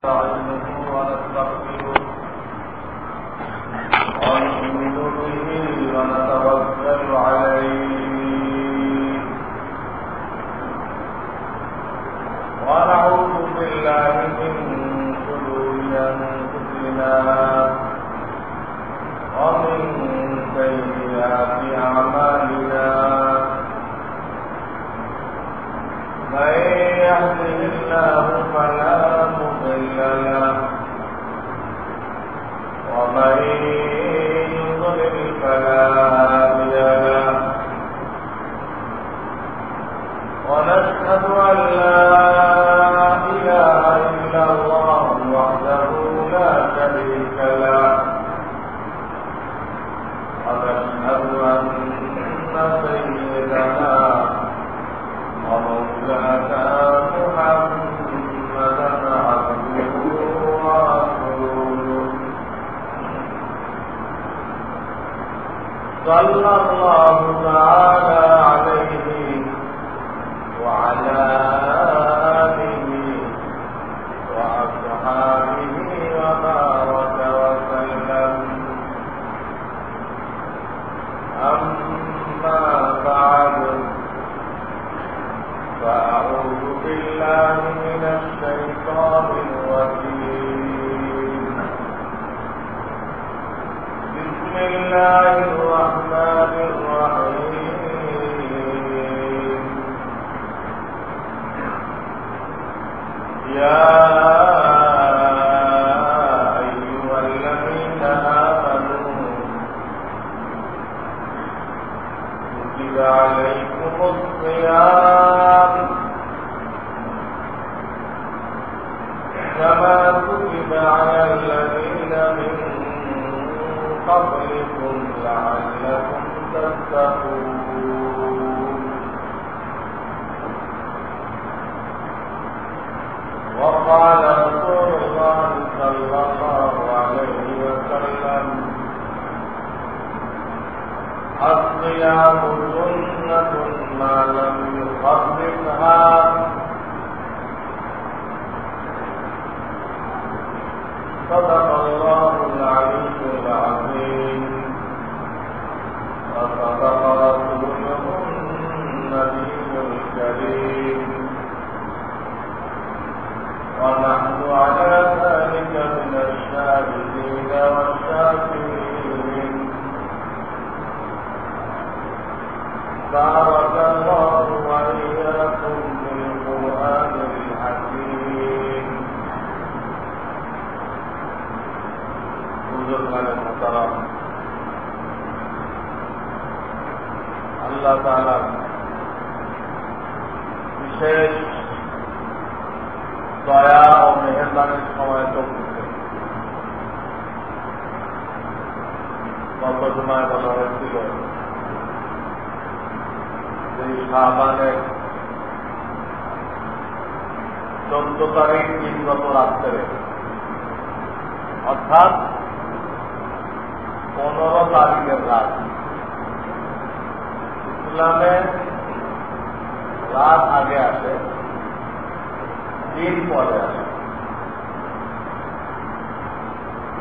نستعينه ونستغفره ونؤمن به ونتوكل عليه ونعوذ بالله من شرور أنفسنا ومن سيئات أعمالنا من يهده الله فلا مضل له ومن يضلل فلا هادي له ونشهد أن لا إله إلا الله وحده لا شريك له ونشهد أن سيدنا ومولانا محمدا عبده ورسوله صلى الله تعالى عليه وعلى آله وأصحابه وبارك وسلم أما بعد فأعوذ بالله من الشيطان الرجيم بسم الله الرحمن الرحيم يا أيها الذين آمنوا كتب عليكم الصيام كما كتب على الذين من قبلكم لعلكم تتقون وقال رسول الله صلى الله عليه وسلم الصيام سنة ما لم يخففها صدق الله العلي العظيم وصدق رسوله النبي الكريم ونحن على ذلك من الشاهدين والشاكرين بارك الله وإياكم بالقرآن الحكيم আল্লাহ তাআলা বিশেষ দয়া ও মেহেরবানির সময় চলতেছে। গত জুমায় বলা হয়েছিল এই শাবানের 14 তারিখ দিনগত রাত্রে অর্থাৎ 15 তারিখের রাত। ইসলামে রাত আগে আসে, দিন পরে আসে।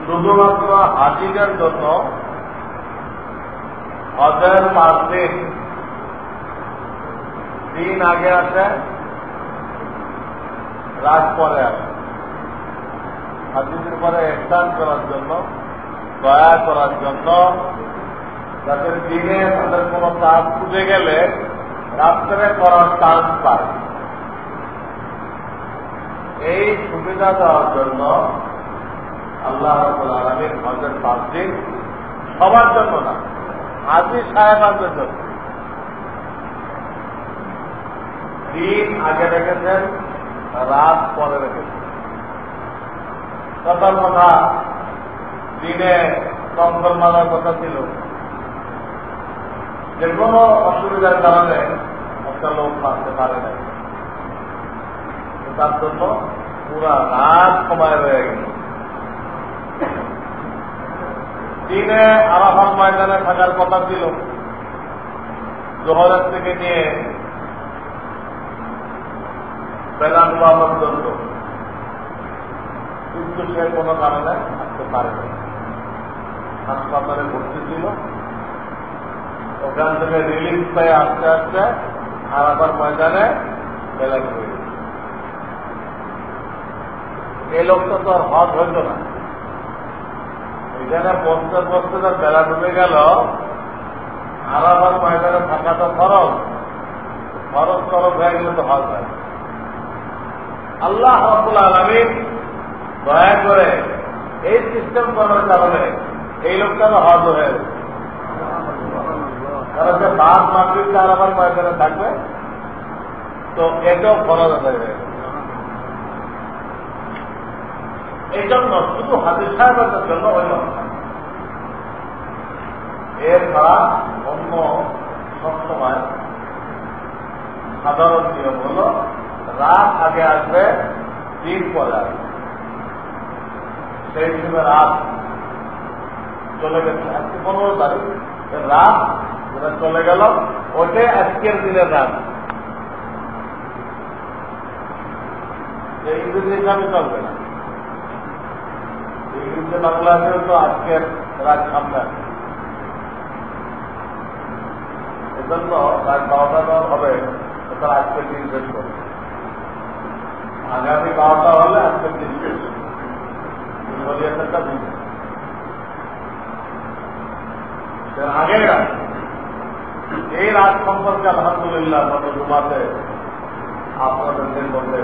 শুধুমাত্র হাজিদের জন্য হজের 5 দিন দিন আগে আসে, রাত পরে আসে। হাজিদের পরে ইহসান করার জন্য, দয়া করার জন্য, যাতে দিনে তাদের কোনো কাজ ছুটে গেলে রাত্রে করার চান্স পায়, এই সুবিধা দেওয়ার জন্য আল্লাহ রাব্বুল আলামিন হজের 5 দিন সবার জন্য না, হাজী সাহেবদের জন্য দিন আগে রেখেছেন, রাত পরে রেখেছেন। কথার কথা, দিনে কম্বল মালার কথা ছিল, যে কোনো অসুবিধার কারণে একটা লোক বাঁচতে পারে না, তার জন্য পুরা রাত সময় রয়ে গেল। দিনে আরাফাত ময়দানে থাকার কথা ছিল, জোহরের থেকে নিয়ে বেলা ডুবা পর্যন্ত কিন্তু সে কোনো কারণে আসতে পারে না, হাসপাতালে ভর্তি ছিল। ওখান থেকে রিলিজ পেয়ে আস্তে আস্তে আরাফার ময়দানে বেলা ডুবে গেল। এই লোকটা তো আর হজ হইত না, এখানে পৌঁছতে পৌঁছতে তার বেলা ডুবে গেল। আরাফার ময়দানে থাকা তো খরচ, খরচ খরচ হয়ে গেলে তো হজ হয়। আল্লাহ রাব্বুল আলামিন দয়া করে এই সিস্টেম করার কারণে এই লোকটা তো হজ হয়ে গেছে। কারণ সে বাদ মাগরিব আরাফার ময়দানে থাকবে, তো এটাও ফরজ হয়ে গেছে। এই জন্য শুধু হাজির সাহেবের জন্য হইল, এর ছাড়া অন্য সবসময় সাধারণ নিয়ম হল রাত আগে আসবে, দিন পরে আসবে। সেই হিসেবে রাত চলে গেছে, আজকে 15 তারিখ, রাত যেটা চলে গেল ওটাই আজকের দিনের রাত। ইংরেজি হিসাবে চলবে না, ইংরেজি বাংলাদেশেও তো আজকের রাত সামনে আছে। এজন্য রাত 12টা যখন হবে তারা আজকের দিন শেষ করবে, আগামী 12টা হলে আজকের দিন শেষ। আগের রাত, এই রাত সম্পর্কে আলহামদুলিল্লাহ গত জুমাতে আপনাদের মধ্যে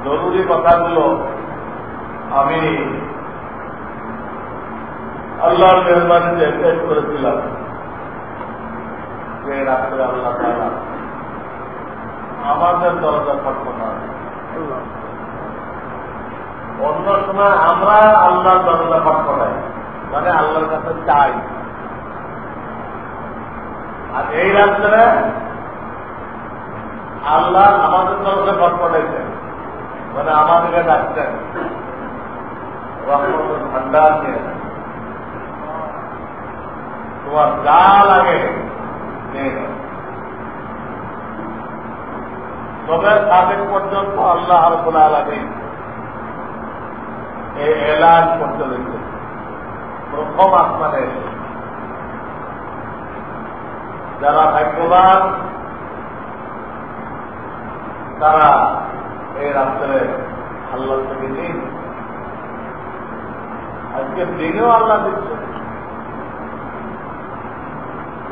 জরুরি কথাগুলো আমি আল্লাহর মেহরবানিতে পেশ করেছিলাম। যে রাত্রে আল্লাহ তাআলা আমাদের দরজা খটখটায়, অন্য সময় আমরা আল্লাহর দরজা খটখটাই, মানে আল্লাহর কাছে চাই। আর এই রাত্রে আল্লাহ আমাদের দরজা খটখটাইছেন, মানে আমাদেরকে ডাকছেন রহমতের ভান্ডার নিয়ে, তোমার যা লাগে নিয়ে নাও। তবে সাবেক পর্যন্ত আল্লাহ রাব্বুল আলামিন এই এলান করতে দিচ্ছে প্রথম আসমানে। যারা ভাগ্যবান তারা এই রাত্রে আল্লাহ থেকে দিন, আজকে দিনেও আল্লাহ দিচ্ছে,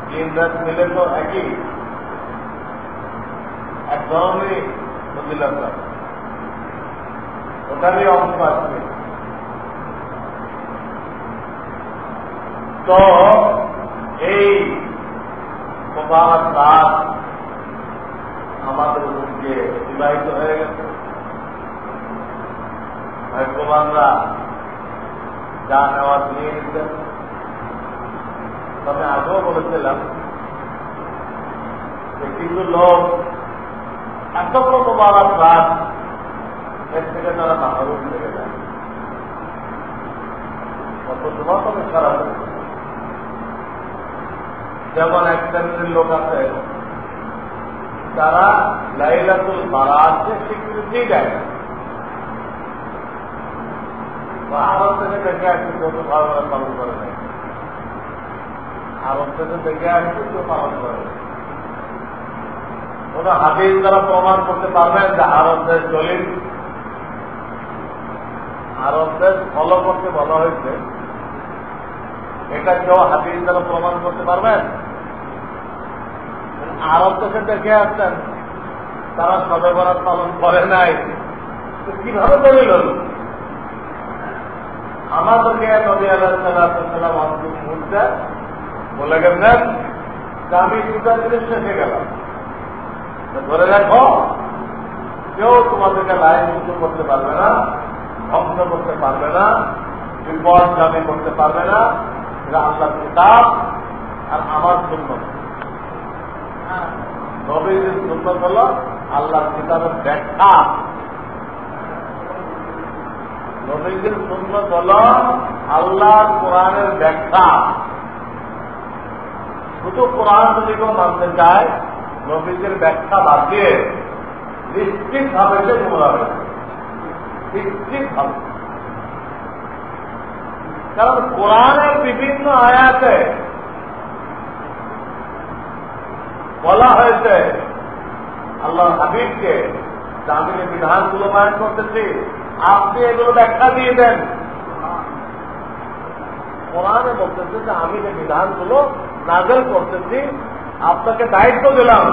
দিন রাত মিলে তো একই, এক ধরনেরই ফজিলত, ওটারই অংশ আছে। তো এই মোবারক রাত আমাদের মধ্যে বিবাহিত হয়ে গেছে। ভাগ্যবানরা যা নেওয়ার নিয়ে নিতেন। তবে আগেও বলেছিলাম যে কিছু লোক এত বড় মোবারক রাত, এর থেকে তারা মাহরুম থেকে যায়। কত তোমার তবে খারাপ, যেমন এক শ্রেণীর লোক আছে তারা লাইলাতুল বারাতকে স্বীকৃতি দেয় না। আরব থেকে দেখে আসছে কেউ তো ভালোভাবে পালন করে নাই, আরব থেকে দেখে আসছে কেউ পালন করে নাই। ওরা হাদিস দ্বারা প্রমাণ করতে পারবেন যে আরব দেশ দলিল, আরব দেশ ফলো করতে বলা হয়েছে, এটা কেউ হাদিস দ্বারা প্রমাণ করতে পারবেন? আরব দেশে দেখে আসছেন তারা শবে বরাত পালন করে নাই, কিভাবে দলিল হল? আমাদেরকে নবী আলাইহিস সালাম অন্তিম মুহূর্তে বলে গেলেন যে আমি দুটা জিনিস শেখে গেলাম, ধরে রাখো, কেউ তোমাদেরকে লাইন শুরু করতে পারবে না, ধ্বংস করতে পারবে না, বিপদ দাবি করতে পারবে না। এটা আল্লাহর কিতাব আর আমার সুন্নাত। নবীর সুন্নাত হল আল্লাহর কিতাবের ব্যাখ্যা, নবীর সুন্নাত হল আল্লাহর কোরআনের ব্যাখ্যা। শুধু কোরআন যদি কেউ মানতে চায়, নবীর ব্যাখ্যা বাদ দিয়ে নিশ্চিত ভাবে সে গুমরাহ হবে। নিশ্চিত হবে। কারণ কোরআনের বিভিন্ন আয়াতে বলা হয়েছে আল্লাহ হাবিবকে যে আমি যে বিধানগুলো বায়ন করতেছি আপনি এগুলো ব্যাখ্যা দিয়ে দেন। কোরআনে বলতেছে যে আমি যে বিধানগুলো নাযিল করতেছি আপনাকে দায়িত্ব দিলাম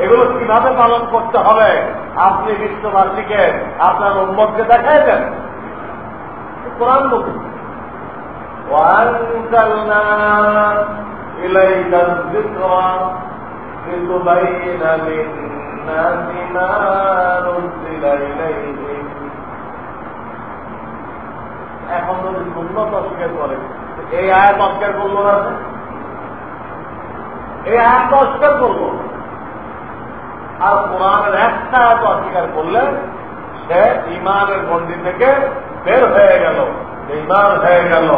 এগুলো কিভাবে পালন করতে হবে আপনি বিশ্ববাসীকে আপনার উম্মতকে দেখাই দেন। কোরআন বলতেছে وأنزلنا إليك الذكر لتبين للناس ما نزل إليهم। এখন যদি সুন্নত অস্বীকার করে এই আয়াত অস্বীকার করলো না, এই আয়াত অস্বীকার করলো আর কোরআনের একটা আয়াত অস্বীকার করলে সে ইমানের গণ্ডি থেকে বের হয়ে গেল, ইমান হয়ে গেল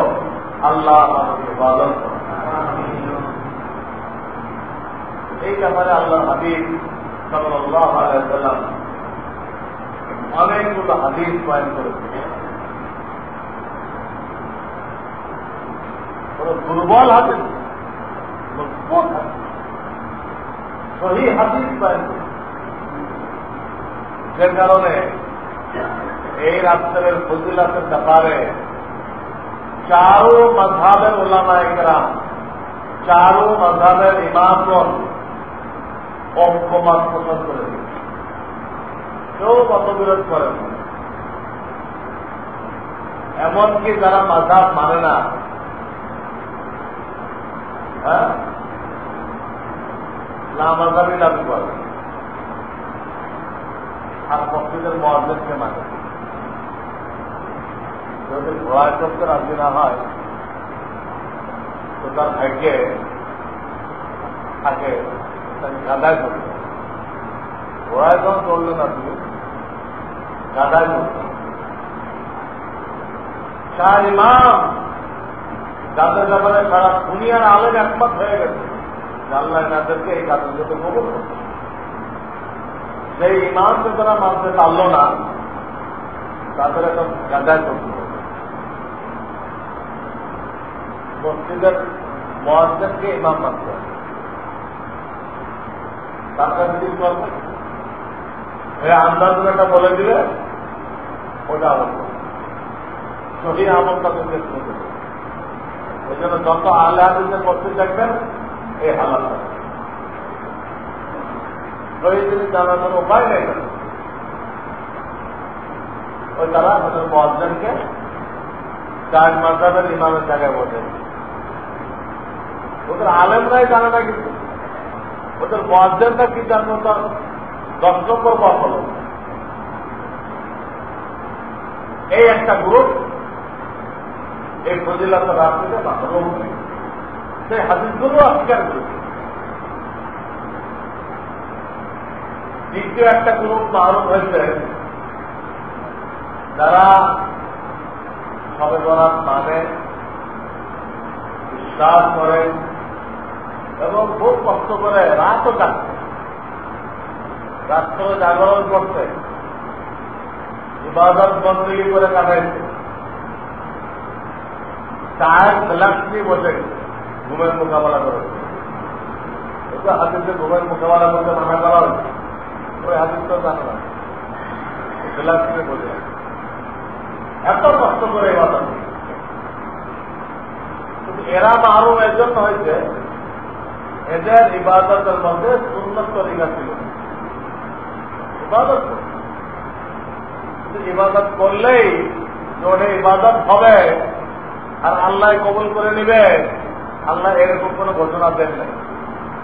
আল্লাহ আমাকে ইবাদত করে। এই ব্যাপারে আল্লাহ হাবিব সাল্লাল্লাহু আলাইহি ওয়াসাল্লাম অনেকগুলো হাদিস বয়ান করেছেন। দুর্বল হাদিস, মজবুত হাদিস, সহি হাদিস বয়ান করেছেন, যে কারণে এই রাত্রের ফজিলতের ব্যাপারে চারো মাযহাবের উলামায়ে কেরাম, চারো মাযহাবের ইমামগণ ঐক্যমত পোষণ করে দিয়েছে, কেউ মতবিরোধ করেন। এমনকি যারা মাযহাব মানে না, হ্যাঁ, লামাযহাবী দাবি করে আর মসজিদের মুয়াজ্জিনকে মানে, যদি ঘোড়ায় চড়তে রাজি না হয় তো তার ভাগ্যে থাকে গাদায় চলতে। ঘোড়ায় যখন চললেন আপনি গাদায় চলতে। শাহ ইমাম যাদের ব্যাপারে সারা দুনিয়ার আলেম একমত হয়ে গেছে আল্লাহ তাদেরকে এই কাজের সাথে কবুল করছে, সেই ইমামকে তারা মানতে পারল না, তাদের একটা গাদায় চলতে হবে। মসজিদের মুয়াজ্জিনকে ইমাম মানতে হবে, তার কাছে কি করবে? এই আন্দাজটা বলে দিলে ওটা আমল করবে, সহি আমল তাদের চেষ্টা করবে। ওই জন্য যত আলে হাদিসের মসজিদ দেখবেন এই হালাত হবে, সহি জিনিস জানার জন্য উপায় নেই। ওই তারা ওদের মুয়াজ্জিনকে চার মাযহাবের ইমামের জায়গায় বসে, ওদের আলেমরাই জানে না, কিন্তু ওদের মুয়াজ্জিনটা কি জানবো তার 10 নম্বর পথ হল। এই একটা গ্রুপ এই ফজিলতের রাস্তাতে মাহরুম হয়ে সেই হাদিসগুলো অস্বীকার করেছে। দ্বিতীয় একটা গ্রুপ মাহরুম হয়েছে যারা শবে বরাত মানে, বিশ্বাস করে এবং খুব কষ্ট করে রাতও কাটছে, রাত্র জাগরণ করছে, ইবাদত বন্দী করে কাটাইছে, চায়ের গ্লাস নিয়ে বসে ঘুমের মোকাবেলা করেছে। এটা হাদিসে ঘুমের মোকাবেলা করতে মানা করা হয়েছে, ওই হাদিস তো জানে না, গ্লাস নিয়ে বসে এত কষ্ট করে ইবাদত। কিন্তু এরা মাহরুম এর জন্য হয়েছে এদের ইবাদতের মধ্যে সুন্নত তরিকা ছিল, ইবাদত ইবাদত করলেই ওটা ইবাদত হবে আর আল্লাহ কবুল করে নিবে, আল্লাহ এরকম কোন ঘোষণা দেন নাই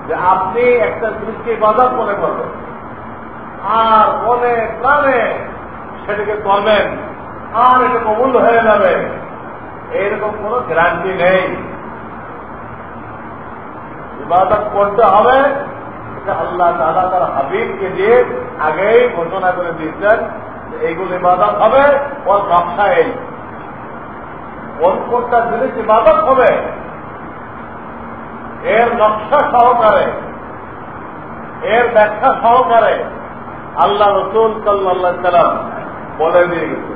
যে আপনি একটা জিনিসকে ইবাদত মনে করবেন আর মনে প্রাণে সেটাকে করবেন আর এটা কবুল হয়ে যাবে, এইরকম কোন গ্যারান্টি নেই। ইবাদত করতে হবে এটা আল্লাহ তাআলা তার হাবিবকে দিয়ে আগেই ঘোষণা করে দিয়েছেন যে এইগুলো ইবাদত হবে, ওর নকশা এই, কোন কোনটা জিনিস ইবাদত হবে এর নকশা সহকারে, এর ব্যাখ্যা সহকারে আল্লাহ রাসূল সাল্লাল্লাহু আলাইহি ওয়াসাল্লাম বলে দিয়ে গেছে।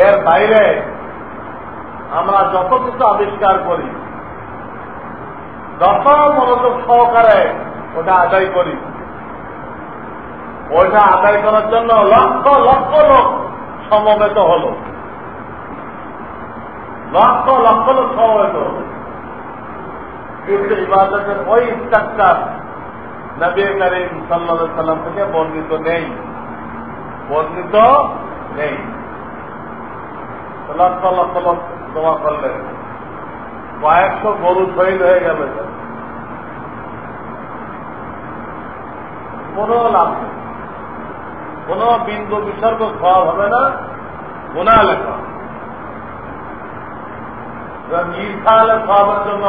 এর বাইরে আমরা যত কিছু আবিষ্কার করি, যত মনোযোগ সহকারে ওটা আদায় করি, ওইটা আদায় করার জন্য লক্ষ লক্ষ লোক সমবেত হল, লক্ষ লক্ষ লোক সমবেত হল, কিন্তু ইবাদতের ওই স্ট্রাকচার নবী করিম সাল্লাল্লাহু আলাইহি সাল্লাম থেকে বর্ণিত নেই, বর্ণিত নেই। লক্ষ লক্ষ লোক দোয়া করলেন, কয়েকশো গরু শহীদ হয়ে গেল, কোন লাভ নেই, কোন বিন্দু বিসর্গ খাওয়া হবে না, গুনাহ লেখা। ঈসা আলাইহিস সালামের জন্য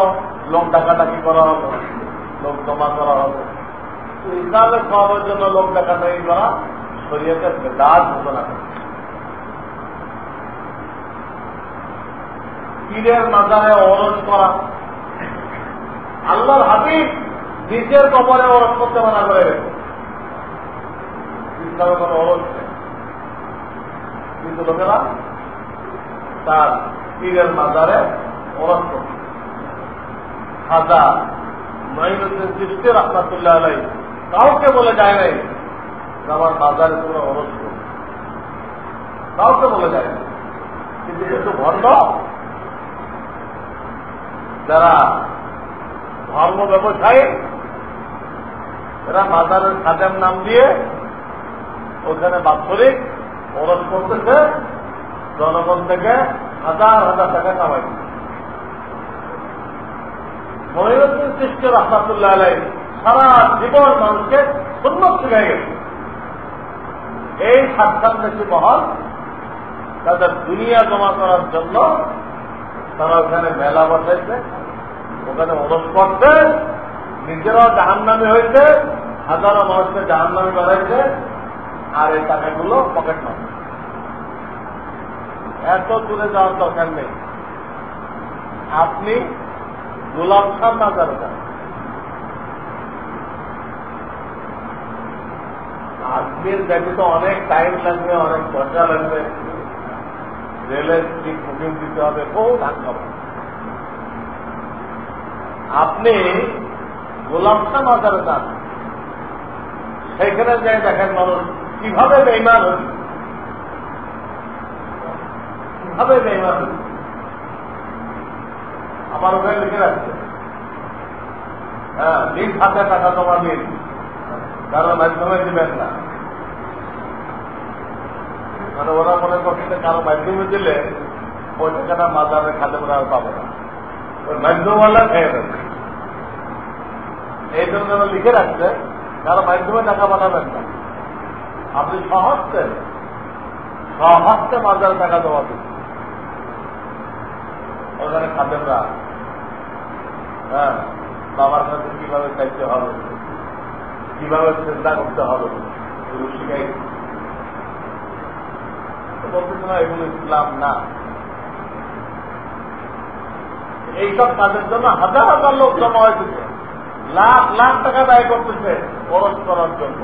লোক ডাকাডাকি করা হবে, লোক জমা করা হবে। ঈসা আলাইহিস সালামের জন্য লোক ডাকাডাকি করা শরীয়তের বেদাত ঘোষণা করে। পীরের মাজারে ওরস করা, আল্লাহর হাবিব নিজের কবরে ওরস করতে মানা করে গেছে, ইসলামের কোনো ওরস নেই, কিন্তু লোকেরা তার পীরের মাজারে ওরস করছে। খাজা মঈনুদ্দিন চিশতি রাহমাতুল্লাহ আলাইহি কাউকে বলে যায় নাই আমার মাজারে তোমরা ওরস করো, কাউকে বলে যায় না। কিন্তু যেহেতু ভণ্ড, যারা ধর্ম ব্যবসায়ী, এরা মাজারের খাদেম নাম দিয়ে ওখানে বাৎসরিক ওরস করতেছে, জনগণ থেকে হাজার হাজার টাকা কামাই দিচ্ছে। মঈনুদ্দিন চিশতি রাহমাতুল্লাহ আলাইহি সারা জীবন মানুষকে সুন্নত শিখাই গেছে। এই 7 বেশি মহল তাদের দুনিয়া জমা করার জন্য তারা ওখানে মেলা বসাইছে, ওখানে ওরস করছে, নিজেরাও জাহান্নামী হয়েছে, হাজারো মানুষকে জাহান্নামী বানাইছে, আর এই টাকাগুলো পকেট মারছে। এত দূরে যাওয়ার দরকার নেই, আপনি গোলাপ খান মাজারে যান, আজকের ব্যতীত অনেক টাইম লাগবে, অনেক খরচা লাগবে, রেলের টিকিট বুকিং দিতে হবে, বহু ধাক্কা। আপনি গোলাপ খান মাজারে যান, সেখানে যাই দেখেন মানুষ কিভাবে বেঈমান হচ্ছে, কিভাবে বেঈমান হচ্ছে। আমার ওখানে লিখে রাখছে, হ্যাঁ, নিজ হাতে টাকা জমা দিন, কারোর মাধ্যমে দিবেন না। মানে ওরা মনে করছে কারো মাধ্যমে দিলে ওই টাকাটা মাজারের খাতে ওরা আর পাবে না, ওই মাধ্যমওয়ালা খেয়ে দেবে। এই জন্য লিখে রাখছে কারো মাধ্যমে টাকা পাঠাবেন না, আপনি সহজে মাজারে টাকা জমা দিন। ওখানে খাদেমরা, হ্যাঁ, বাবার কাছে কিভাবে চাইতে হবে, কিভাবে চিন্তা করতে হবে এগুলো শিখাই বলতেছে না, এগুলো ইসলাম না। এইসব কাজের জন্য হাজার হাজার লোক জমা হয়েছে, লাখ লাখ টাকা ব্যয় করতেছে ওরস করার জন্য।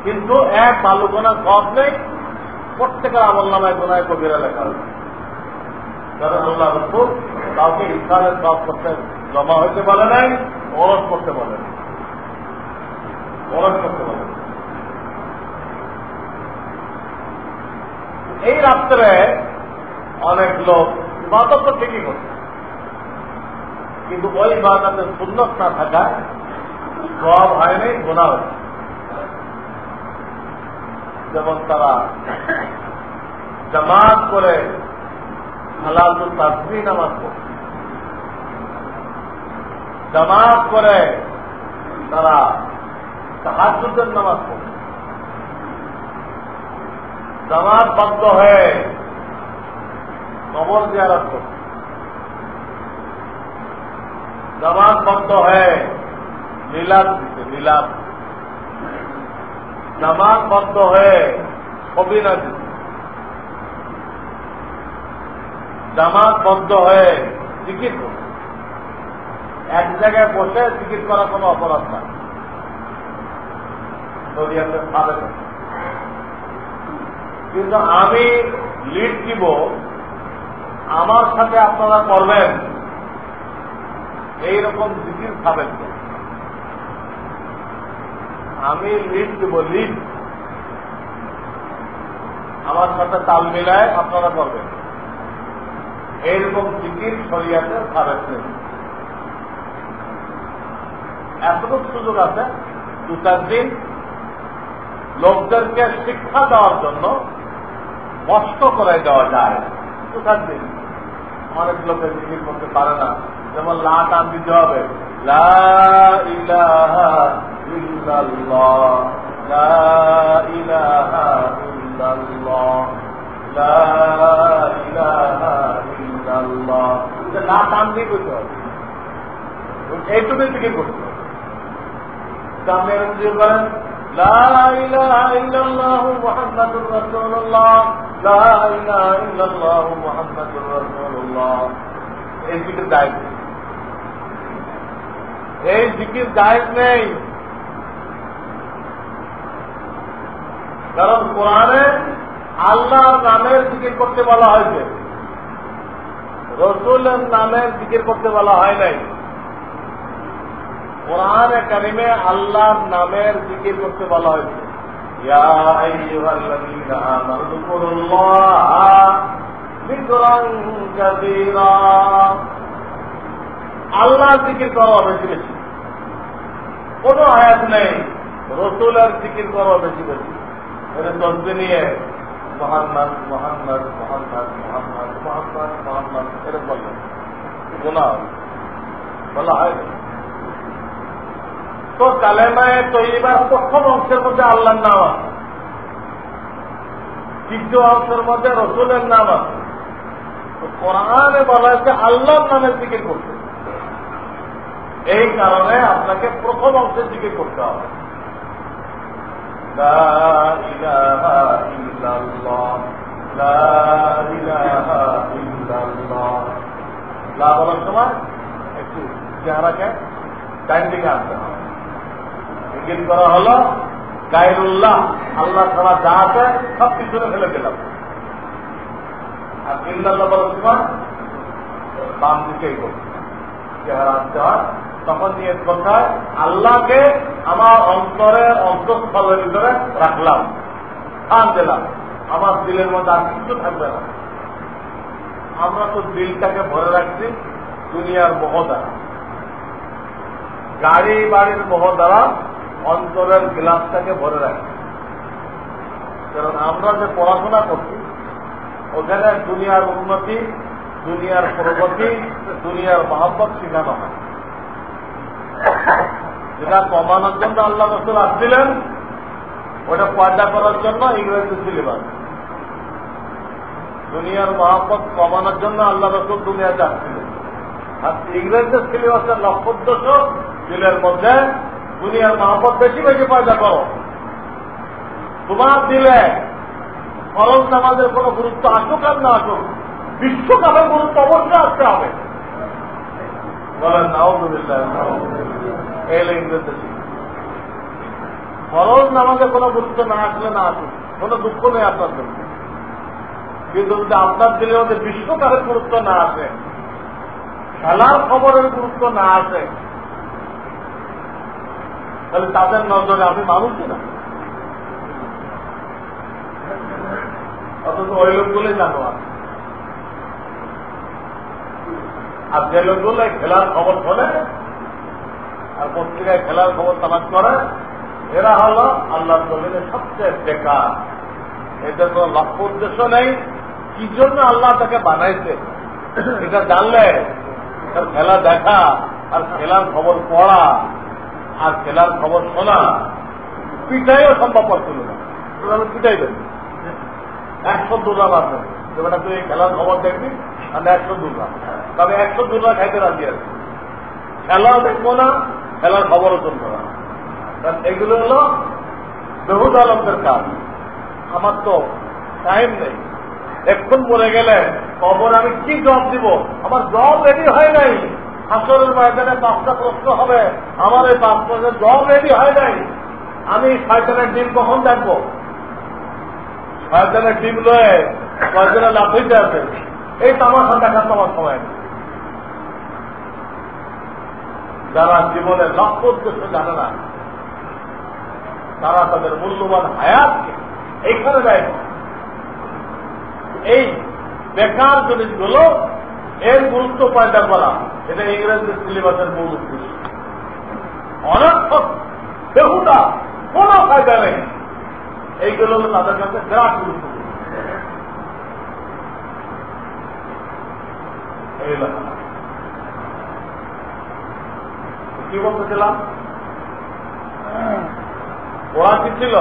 কিন্তু এক ভালো গোনা সব নেই, প্রত্যেকের আমল নামায় গোনায় কবিরা লেখা হয়েছে। কারণ আল্লাহ রাসূল কাউকে ইসলামের সব করতে জমা হইতে বলে নাই, ওরস করতে বলে নাই, ওরস করতে বলে। এই রাত্রে অনেক লোক ইবাদত তো ঠিকই করছে, কিন্তু ওই ইবাদতের সুন্নত না থাকায় সব হয়নি, গুনাহ হয়েছে। যেমন তারা জামাত করে সালাতুল তাসবিহ নামাজ পড়ে, জামাত করে তারা তাহাজ্জুদের নামাজ পড়ে, জামাত বন্ধ হয়ে কবর জিয়ারত করছে, জামাত বন্ধ হয়ে মিলাদ দিচ্ছে, মিলাদ, জামাত বন্ধ হয়ে কবিরা দিচ্ছে, জামাত বন্ধ হয়ে জিকির করছে। এক জায়গায় বসে জিকির করা কোনো অপরাধ না, শরীয়তের সাবেক। কিন্তু আমি লিড দিব, আমার সাথে আপনারা করবেন, এইরকম জিকির সাবেক। আমি লিড দিব, লিড আমার সাথে তাল মিলায় আপনারা করবেন, এইরকম জিকির শরীয়তের সাবেক নেই। এতটুকু সুযোগ আছে, 2-4 দিন লোকদেরকে শিক্ষা দেওয়ার জন্য কষ্ট করে দেওয়া যায়। 2-4 দিন অনেক লোকে জিকির করতে পারে না, যেমন লা টান দিতে হবে, লা ইলাহা ইল্লাল্লাহ, লা ইলাহা ইল্লাল্লাহ, লা ইলাহা ইল্লাল্লাহ, লা টান দিয়ে করতে হবে, এইটুকু জিকির করতে হবে। সামনে জিকির করেন, লা ইলাহা ইল্লাল্লাহু মুহাম্মাদুর রাসূলুল্লাহ, লা ইলাহা ইল্লাল্লাহু মুহাম্মাদুর রাসূলুল্লাহ। এই জিকির জায়েজ, এই জিকির জায়েজ নেই। কারণ কোরআনে আল্লাহর নামের জিকির করতে বলা হয়েছে, রসুলের নামের জিকির করতে বলা হয় নাই। কোরআনে কারিমে আল্লাহর নামের জিকির করতে বলা হয়েছে, ইয়া আইয়ুহাল্লাযীনা আমানু যকুরুল্লাহা যিকরান কাসীরা। আল্লাহর জিকির করো বেশি বেশি, কোন আয়াত নেই রসুলের জিকির করো বেশি বেশি। এটা তসবিহ নিয়ে মুহাম্মদ মুহাম্মদ মুহাম্মদ মুহাম্মদ মুহাম্মদ মুহাম্মদ এরকম বললেন, গুনাহ বলা হয়। তো কালেমায়ে তয়্যিবার প্রথম অংশের মধ্যে আল্লাহর নাম আছে, দ্বিতীয় অংশের মধ্যে রসুলের নাম আছে। তো কোরআনে বলা হয়েছে আল্লাহর নামের জিকির করতে, এই কারণে আপনাকে প্রথম অংশের জিকির করতে হবে। লা ইলাহা ইল্লাল্লাহ, লা ইলাহা ইল্লাল্লাহ। লা বলার সময় একটু চেহারাকে ডাইন দিকে আনতে হবে। জিকির করা হলো গায়রুল্লাহ, আল্লাহ ছাড়া যা আছে সব পিছনে ফেলে দিলাম। আর ইল্লাল্লাহ বলার সময় বাম দিকেই করতে চেহারা আনতে হয়। তখন নিয়ত করতে হয় আল্লাহকে আমার অন্তরের অন্তঃস্থলের ভিতরে রাখলাম, স্থান দিলাম, আমার দিলের মধ্যে আর কিছু থাকবে না। আমরা তো দিলটাকে ভরে রাখছি দুনিয়ার মোহ দ্বারা, গাড়ি বাড়ির মোহ দ্বারা অন্তরের গ্লাসটাকে ভরে রাখছি। কারণ আমরা যে পড়াশোনা করছি ওখানে দুনিয়ার উন্নতি, দুনিয়ার প্রগতি, দুনিয়ার মহব্বত শেখানো হয়। যেটা কমানোর জন্য আল্লাহ রাসূল আসছিলেন, ওটা পয়দা করার জন্য ইংরেজি সিলেবাস। দুনিয়ার মহব্বত কমানোর জন্য আল্লাহ রাসূল দুনিয়াতে আসছিলেন, আর ইংরেজি সিলেবাসের লক্ষ্য উদ্দেশ্য দিলের মধ্যে দুনিয়ার মহব্বত বেশি বেশি পয়দা করো। তোমার দিলে ফরজ নামাজের কোন গুরুত্ব আসুক আর না আসুক, বিশ্বকাপের গুরুত্ব অবশ্যই আসতে হবে। বলেন নাউযুবিল্লাহ। ফরজ নামাজে কোনো গুরুত্ব না আসলে না আসুক, কোনো দুঃখ নেই আপনার জন্য। কিন্তু যদি আপনার দিলের মধ্যে বিশ্বকাপের গুরুত্ব না আসে, খেলার খবরের গুরুত্ব না আসে, তাহলে তাদের নজরে আপনি মানুষই না। অথচ ওই লোকগুলোই জানোয়ার। আর যে লোকগুলো খেলার খবর শোনে আর পত্রিকায় খেলার খবর তালাশ করে, এরা হল আল্লাহর জমিনে সবচেয়ে বেকার। এদের কোন লক্ষ্য উদ্দেশ্য নেই, কি জন্য আল্লাহ তাকে বানাইছে এটা জানলে তার খেলা দেখা আর খেলার খবর পড়া আর খেলার খবর শোনা পিটাইও সম্ভবপর ছিল না। পিটাইবেন 100 রান আছে, যেটা তুই খেলার খবর দেখবি আর 100 রান, তবে 100 রান খাইতে রাজি আছে। খেলাও দেখবো না, খেলার খবরও চলবে না। কারণ এগুলো হলো বেহুদ আলমদের কাজ। আমার তো টাইম নেই, এক্ষুন মরে গেলে কবর আমি কি জবাব দিব, আমার জবাব রেডি হয় নাই, হাসরের ময়দানে 5টা প্রশ্ন হবে, আমার এই 5 প্রশ্নের জবাব রেডি হয় নাই, আমি শয়তানের ডিম কখন দেখবো? শয়তানের ডিম লয়ে কয়েকজনে লাফাইতে আছে, এই তামাশা দেখার তোমার সময় নেই। যারা জীবনের লক্ষ্য উদ্দেশ্য জানে না, তারা তাদের মূল্যবান হায়াতকে এইখানে দেয়। এই বেকার জিনিসগুলো এর গুরুত্ব পয়দা করা, এটা ইংরেজদের সিলেবাসের মূল উদ্দেশ্য। অনর্থক বেহুদা কোনো ফায়দা নেই, এইগুলো হলো তাদের কাছে বিরাট গুরুত্বপূর্ণ। কি বলতেছিলাম? ওরা কি ছিল?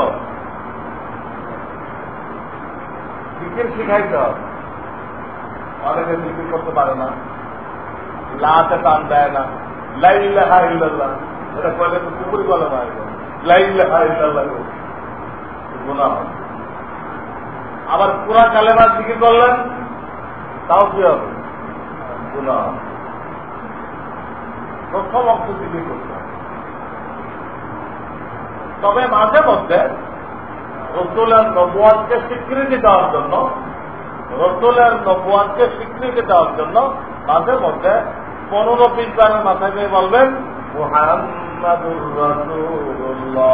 জিকির শিখাইতে হবে। অনেকে জিকির করতে পারে না, লাতে টান দেয় না, লা ইলাহা ইল্লাল্লাহ এটা কইলে তো কুফরি বলে না, লা ইলাহা ইল্লাল্লাহ গুনাহ। আবার পুরা কালেমা জিকির করলেন, তাও কি হবে? গুনাহ। প্রথম অংশ জিকির করতে হবে। তবে মাঝে মধ্যে রসুলের নবুয়াতকে স্বীকৃতি দেওয়ার জন্য, রসুলের নবুয়াতকে স্বীকৃতি দেওয়ার জন্য মাঝে মধ্যে 15-20 বারের মাথায় পেয়ে বলবেন মুহাম্মাদুর রাসূলুল্লাহ।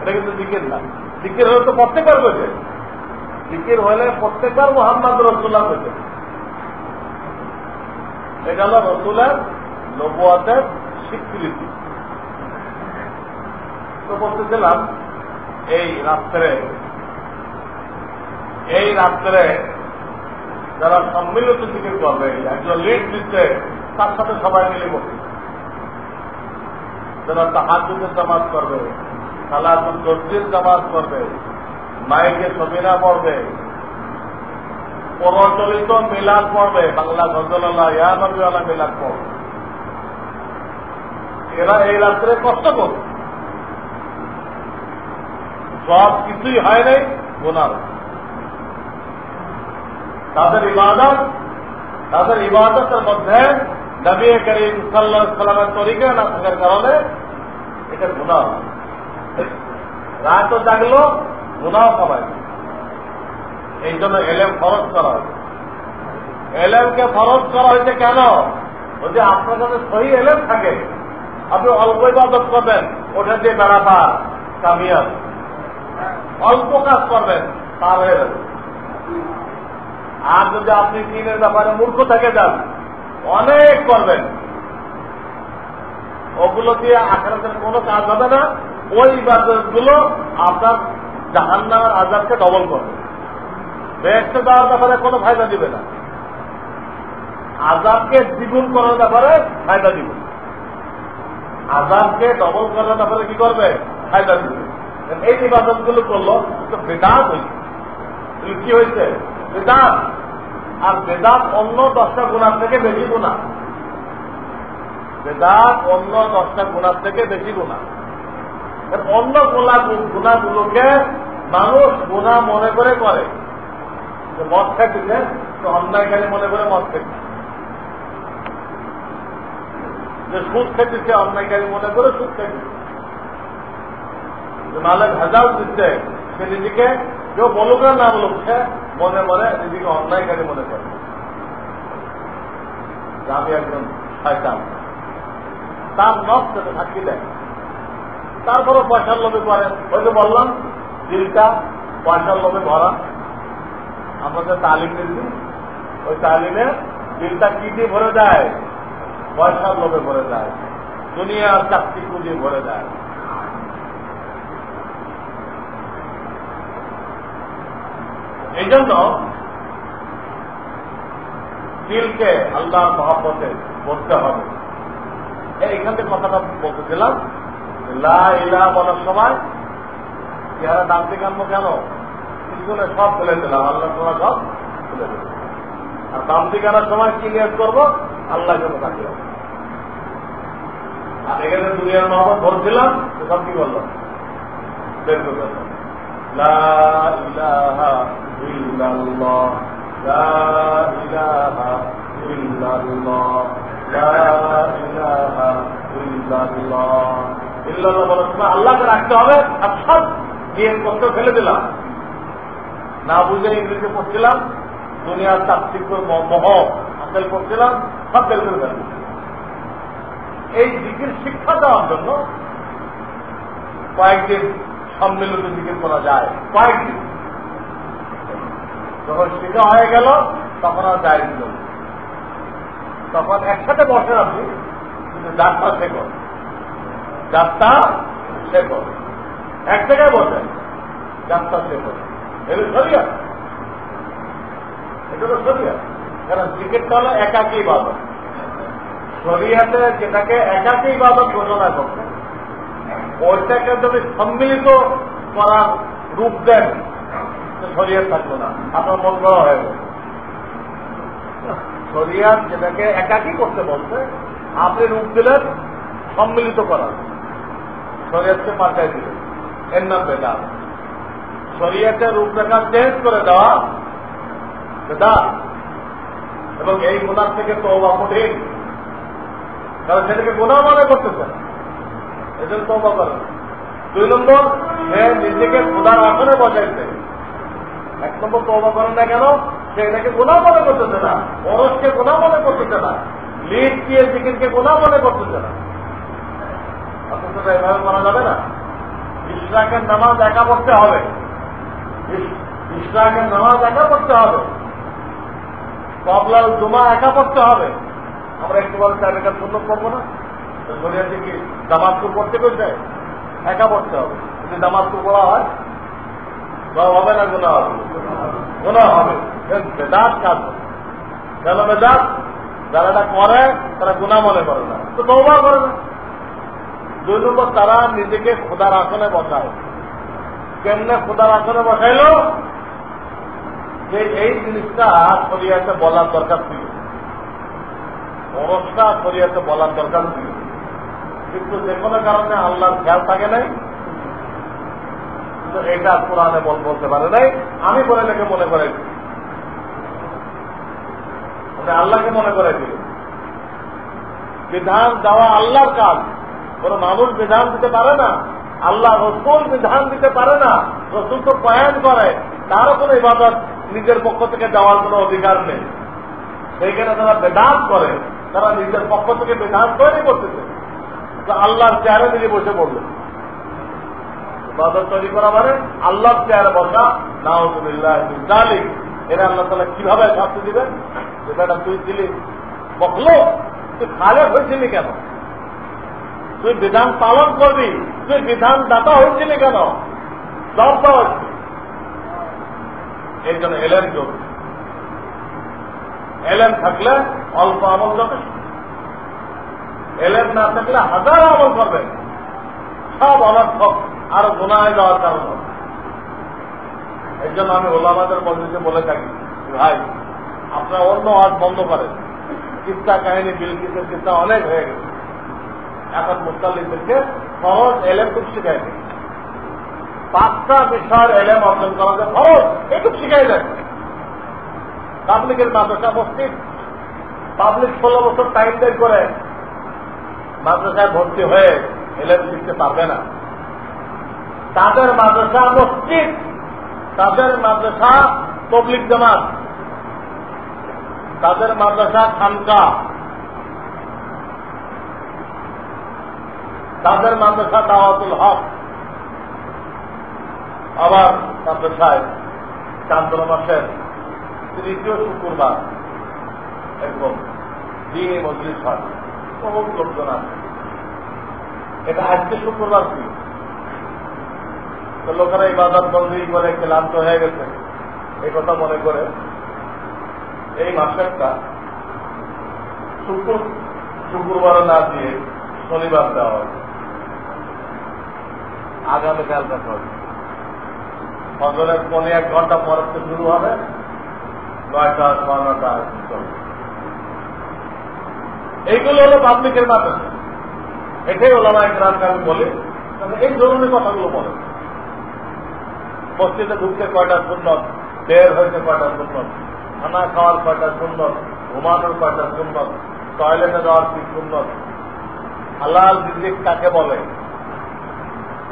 এটা কিন্তু জিকির না। জিকির হলে তো প্রত্যেকবার বলবে, জিকির হলে প্রত্যেকবার মুহাম্মাদ রাসূলুল্লাহ বলবে। এটা হল রসুলের নবুয়াতের স্বীকৃতি। তো বলতেছিলাম এই রাত্রে যারা সম্মিলিত জিকির করবে, একজন লিড দিচ্ছে, তার সাথে সবাই মিলে বসে যারা তাহাজ্জুদের জামাত করবে, সালাতুল তসবির জামাত করবে, মাইকে সবিনা পড়বে, প্রচলিত মিলাদ পড়বে, বাংলা গজলাল্লাহ ইয়া নবীওয়ালা মিলাদ পড়বে, এরা এই রাত্রে কষ্ট করবে। সব কিছুই হয় নাই, গুনাহ। তাদের ইবাদতের মধ্যে নবী করিম সাল্লাল্লাহু আলাইহি ওয়াসাল্লামের তরিকা না থাকার কারণে এটা গুনাহ। রাতও জাগলো, গুনাহ কমায়। এই জন্য এলেম ফরজ করা হয়েছে। এলেমকে ফরজ করা হয়েছে কেন? যদি আপনার কাছে সহি এলেম থাকে, আপনি অল্প ইবাদত করবেন, ওটা দিয়ে বেড়া পার কামিয়াব। অল্প কাজ করবেন, তার হয়ে যাবে। আর যদি আপনি দিনের ব্যাপারে মূর্খ থেকে যান, অনেক করবেন, ওগুলো দিয়ে আখিরাতের কোনো কাজ হবে না। ওই ইবাদতগুলো আপনার জাহান্নামের আযাবকে ডবল করবে, বেহেশতে যাওয়ার ব্যাপারে কোনো ফায়দা দিবে না, আযাবকে দ্বিগুণ করার ব্যাপারে ফায়দা দিবে। আযাবকে ডবল করার ব্যাপারে কি করবে? ফায়দা দিবে। এই ইবাদতগুলো করলো তো বেদাত হয়েছে। কি হয়েছে? বেদাত। আর বেদাত অন্য 10টা গুনাহ থেকে বেশি গুনাহ। বেদাত অন্য 10টা গুনাহ থেকে বেশি গুনাহ। অন্য গুনাহগুলোকে মানুষ গুনাহ মনে করে করে। মদ খাইতেছে তো অন্যায়কারী মনে করে মদ খাইছে, যে সুদ খেতেছে অন্যায়কারী মনে করে সুদ খাইতেছে, নালে ভেজাল দিচ্ছে সে নিজেকে কেউ বলুক না বলুক, সে মনে মনে নিজেকে অন্যায়কারী মনে করে আমি একজন শয়তান। তার নখ যাতে সাক্ষী দেয়, তারপরও পয়সার লোভে করে। ওই যে বললাম দিলটা পয়সার লোভে ভরা। আমরা যে তালিম দিচ্ছি, ওই তালিমে দিলটা কি দিয়ে ভরে যায়? পয়সার লোভে ভরে যায়, দুনিয়ার চাকরি দিয়ে ভরে যায়। এই জন্য দিলকে আল্লাহর মহব্বতে বলতে হবে। এইখান থেকে কথাটা বলতেছিলাম, লা ইলাহা বলার সময় চেহারা দাম থেকে আনবো কেন? পিছনে সব বলে দিলাম, আল্লাহ তোমার সব বলে দিল। আর দাম থেকে আনার সময় কি নিয়ত করবো? আল্লাহ জন্য থাকবে। আর এখানে দুনিয়ার মহব্বত ধরছিলাম, সব কি বললাম? বের করে দিলাম, লা ইলাহা ইল্লাল্লাহ, লা ইলাহা ইল্লাল্লাহ, লা ইলাহা ইল্লাল্লাহ। ইল্লাল্লাহ বলার সময় আল্লাহকে রাখতে হবে। আর সব গিয়ে কষ্ট ফেলে দিলাম, না বুঝে ইংরেজি পড়ছিলাম, দুনিয়ার তাত্ত্বিক মহ হাসিল করছিলাম, সব ফেল করে ফেললাম। এই জিকির শিক্ষা দেওয়ার জন্য কয়েকদিন সম্মিলিত জিকির করা যায়। কয়েকদিন যখন শিক্ষা হয়ে গেল তখন আর যায় দিল, তখন একসাথে বসেন আপনি, কিন্তু যাত্রা শেখো, যাত্রা শেখো, এক জায়গায় বসেন, যাত্রা শেখো। এটা শরিয়া, এটা তো শরিয়া। কারণ জিকিরটা হলো একাকী ইবাদত। শরিয়াতে যেটাকে একাকী ইবাদত ঘোষণা করছে, ওইটাকে যদি সম্মিলিত করার রূপ দেন, শরিয়াত থাকলো না, আপনার মন গড়া হয়ে গেল। শরিয়াত যেটাকে একাকী করতে বলছে, আপনি রূপ দিলেন সম্মিলিত করার, শরিয়াতকে পাল্টাই দিলেন, এর নাম বেদাত। শরিয়াতের রূপরেখা চেঞ্জ করে দেওয়া বেদাত। এবং এই গুনাহ থেকে তওবা কঠিন, কারণ সেটাকে গুনাহ মনে করতেছে না, এজন্য তওবা করেন। 2 নম্বর, সে নিজেকে খোদার আসনে বসাইছে। 1 নম্বর তওবা করেন না কেন? সে এটাকে গুনাহ মনে করতেছে না, ওরসকে গুনাহ মনে করতেছে না, লিড দিয়ে জিকিরকে গুনাহ মনে করতেছে না। অথচ এভাবে মানা যাবে না। ইশরাকের নামাজ একা পড়তে হবে, ইশরাকের নামাজ একা পড়তে হবে, কবলাল জুমা একা পড়তে হবে। আমরা একটু বলে 4 রেখাত সুন্নত পড়বো না? শরিয়াতে কি জামাতকুর পড়তে পেরেছে? একা পড়তে হবে। যদি জামাতকুর পড়া হয় হবে না, গুনাহ হবে, গুনাহ হবে। বেদাত কাজ কেন? বেদাত যারা এটা করে তারা গুনাহ মনে করে না, তো তওবা করে না। 2 নম্বর, তারা নিজেকে খোদার আসনে বসায়। কেমনে খোদার আসনে বসাইল? যে এই জিনিসটা শরিয়াতে বলার দরকার ছিল, ওরসটা শরিয়াতে বলার দরকার ছিল, কিন্তু যে কোনো কারণে আল্লাহর খেয়াল থাকে নাই, এটা কোরআনে বলতে পারে নাই। আমি বলে এটাকে মনে করাইছি, আল্লাহকে মনে করাইছিল। বিধান দেওয়া আল্লাহর কাজ, কোন মানুষ বিধান দিতে পারে না, আল্লাহ রসুল বিধান দিতে পারে না। রসুল তো বয়ান করে, তারও কোনো ইবাদত নিজের পক্ষ থেকে দেওয়ার কোনো অধিকার নেই। সেইখানে তারা বেদাত করে, তারা নিজের পক্ষ থেকে বিধান তৈরি করতেছে। তো আল্লাহর চেয়ারে নিজে বসে পড়লো। ইবাদত তৈরি করা মানে আল্লাহর চেয়ারে বসা, নাউযুবিল্লাহ মিন যালিক। এরা আল্লাহ তাআলা কিভাবে শাস্তি দিবেন? যেটা তুই দিলি বকলো, তুই খালেক হয়েছিলি কেন? তুই বিধান পালন করবি, তুই বিধান দাতা হয়েছিলি কেন? জবাব হচ্ছে এই জন্য এলেন জরুরি। এলেন থাকলে অল্প আমল যথেষ্ট, এলেন না থাকলে হাজার আমল করবেন, সব অনর্থক, আরো গুনাহে যাওয়ার কারণ হবে। এই জন্য আমি ওলামাদের মধ্যে বলে থাকি, ভাই আপনারা অন্য হাত বন্ধ করেন। কিস্তা কাহিনী, বিলকিসের কিস্তা অনেক হয়ে গেছে। এখন মুস্তালিমদেরকে সহজ এলেম খুব শিখাই দেয়। 5টা বিষয়ের এলেম অর্জন করা যায় সহজ, একটু শিখাই দেয়। পাবলিকের মাদ্রাসা মসজিদ, পাবলিক 16 বছর টাইম বের করে মাদ্রাসায় ভর্তি হয়ে এলেম শিখতে পারবে না। তাদের মাদ্রাসা মসজিদ, তাদের মাদ্রাসা তবলিগ জামাত, তাদের মাদ্রাসা খানকা, তাদের মাদ্রাসা দাওয়াতুল হক, আবার মাদ্রাসায় চান্দ্র মাসের 3য় শুক্রবার একদম দিনে মজলিস হয়, বহু লোকজন আছে। এটা আজকে শুক্রবার ছিল, তো লোকেরা ইবাদত বন্দী করে ক্লান্ত হয়ে গেছে, এই কথা মনে করে এই মাসেরটা শুক্রবার না দিয়ে শনিবার দেওয়া হবে। আগামীকাল দেখা হবে, ফজরের 1 ঘন্টা পরের থেকে শুরু হবে, 9টা 9টা চলবে। এইগুলো হলো পাবলিকের মাদ্রাসা। এটাই ওলামায়ে কেরামকে আমি বলি, এই ধরনের কথাগুলো বলে। মসজিদে ঢুকতে কয়টা সুন্নত, বের হইতে কয়টা সুন্নত, খানা খাওয়ার কয়টা সুন্নত, ঘুমানোর কয়টা সুন্নত, টয়লেটে যাওয়ার কি সুন্নত, হালাল রিজিক কাকে বলে,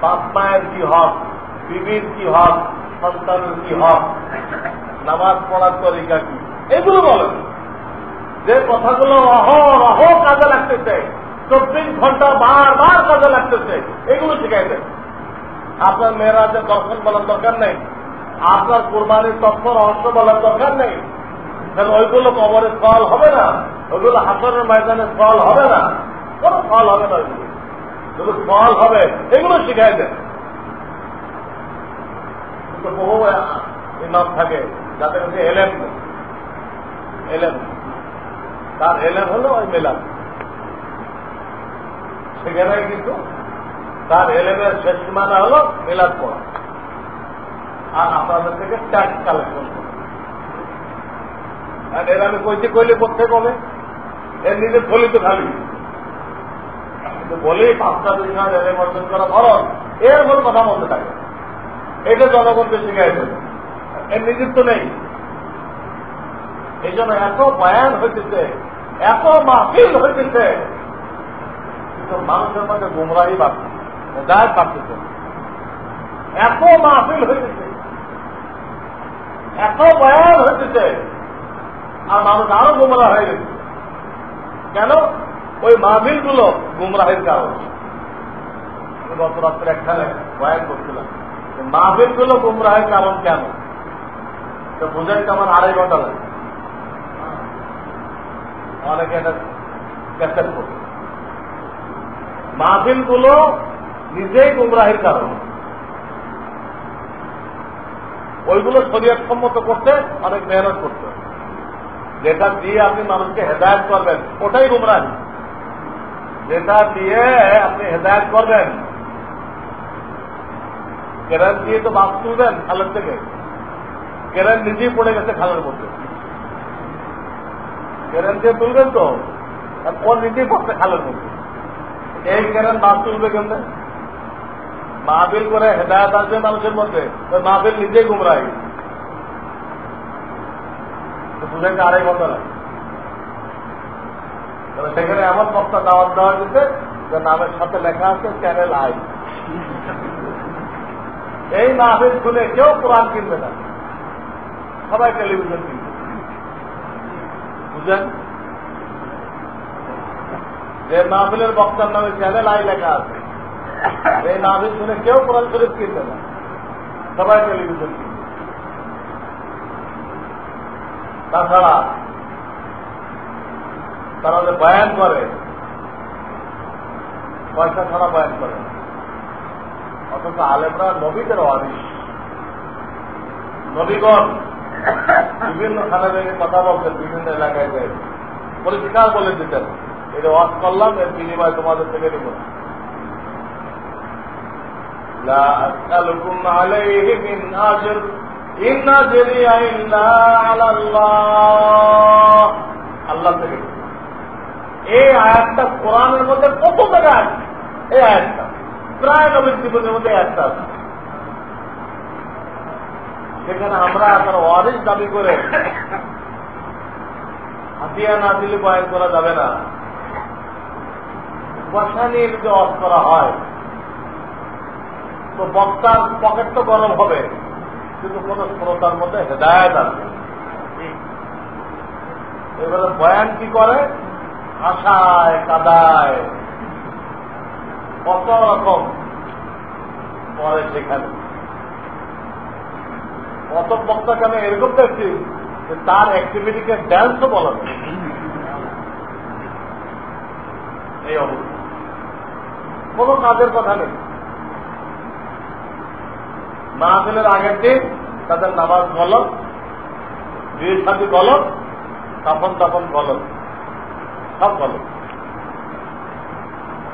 বাপ মায়ের কি হক, বিবির কি হক, সন্তানের কি হক, নামাজ পড়ার তরিকা কি, এগুলো বলেন। যে কথাগুলো অহরহ কাজে লাগতেছে, 24 ঘন্টা বারবার কাজে লাগতেছে, এগুলো শিখাই দেন। আপনার মেয়েরাজের দর্শন বলার দরকার নেই, আপনার কোরবানির তথ্য রহস্য বলার দরকার নেই, কারণ ওইগুলো কবরের ফল হবে না, ওইগুলো হাসরের ময়দানে ফল হবে না, কোন ফল হবে না, ওইগুলো ফল হবে, এগুলো শিখাই দেন। কিন্তু বহু ইমাম থাকে যাদের কাছে এলেম নেই, এলেম তার এলেম হলো ওই মেলাদ, সেখানে কিন্তু তার এলেমের শেষ সীমানা হলো মেলাদ পড়া আর আপনাদের থেকে ট্যাক্স কালেকশন করা। আর এর আমি কইতে কইলে করতে কবে, এর নিজের থলি তো খালি বলেই 5টা বিষয় এলেম অর্জন করা খরচ, এর মতো কথা বলতে থাকে, এটা জনগণকে শিখাই দেবে, এর নিজের তো নেই। এই জন্য এত বয়ান হইতেছে, এত মাহফিল হইতেছে, কিন্তু মানুষের মধ্যে গুমরাহি বাড়ছে, হেদায়েত বাড়তেছে। এত মাহফিল হইতেছে, এত বয়ান হইতেছে, আর মানুষ আরো গুমরা হয়ে গেছে। কেন? ওই মাহফিল গুলো গুমরাহির কারণ। গত রাত্রে একখানে বয়ান করছিলাম, মাহফিল গুলো গুমরাহির কারণ কেন, তো বুঝাইতে আমার 2.5 ঘন্টা লাগে। অনেকে এটা ক্যাপচার করবে। মাহফিল গুলো নিজেই গুমরাহির কারণ, ওইগুলো শরীয়ত সম্মত করতে অনেক মেহনত করতে, যেটা দিয়ে আপনি মানুষকে হেদায়েত করবেন ওটাই গুমরাহি। যেটা দিয়ে আপনি হেদায়েত করবেন, কেরান দিয়ে তো বাস তুলবেন খালের থেকে, কেরান নিজেই পড়ে গেছে খালের মধ্যে, কেরান দিয়ে তুলবেন তো ওর নিজেই পড়ছে খালের মধ্যে, এই কেরান বাস তুলবে কেমনে? মাহফিল করে হেদায়েত আসবে মানুষের মধ্যে, ওই মাহফিল নিজেই গুমরাহি। বুঝাইতে 2.5 ঘন্টা লাগে। সেখানে এমন বক্তা দাওয়াত দেওয়া হয়েছে যে নামের সাথে লেখা আছে চ্যানেল আই। এই মাহফিল শুনে কেউ কোরআন কিনবে না, সবাই টেলিভিশন কিনবে। বুঝলেন? যে মাহফিলের বক্তার নামে চ্যানেল আই লেখা আছে, এই মাহফিল শুনে কেউ কোরআন শরীফ কিনবে না, সবাই টেলিভিশন কিনবে। তাছাড়া তারা যে বয়ান করে, পয়সা ছাড়া বয়ান করে, অথচ আলেমরা নবীদের ওয়ারিস। নবীগণ বিভিন্ন খানে ভেঙে কথা বলতেন, বিভিন্ন এলাকায় যায় পরিষ্কার বলে দিতেন, এটা ওয়াজ করলাম, এর বিনিময়ে তোমাদের থেকে নেব না। লা আসআলুকুম আলাইহি মিন আজর ইন আজরিয়া ইল্লা আলাল্লাহ। আল্লাহ থেকে। এই আয়াতটা কোরআনের মধ্যে কত জায়গায় আছে, এই আয়াতটা প্রায় নবীর জীবনের মধ্যে আয়াতটা আছে। সেখানে আমরা তার ওয়ারিস দাবি করে হাতিয়া না দিলে বয়ান করা যাবে না। বসা নিয়ে যদি অফ করা হয় তো বক্তার পকেট তো গরম হবে, কিন্তু কোন শ্রোতার মধ্যে হেদায়েত আসবে। এবারে বয়ান কি করে? আশায় কাদায় কত রকম পরে সেখানে। কত বক্তাকে আমি এরকম দেখছি যে তার অ্যাক্টিভিটিকে ড্যান্সও বলা যায়। এই অবস্থা, কোন কাজের কথা নেই। মাহফিলের আগের দিন তাদের নামাজ গলত, বিয়ে শাদী গলত, কাফন দাফন গলত, সব গলত।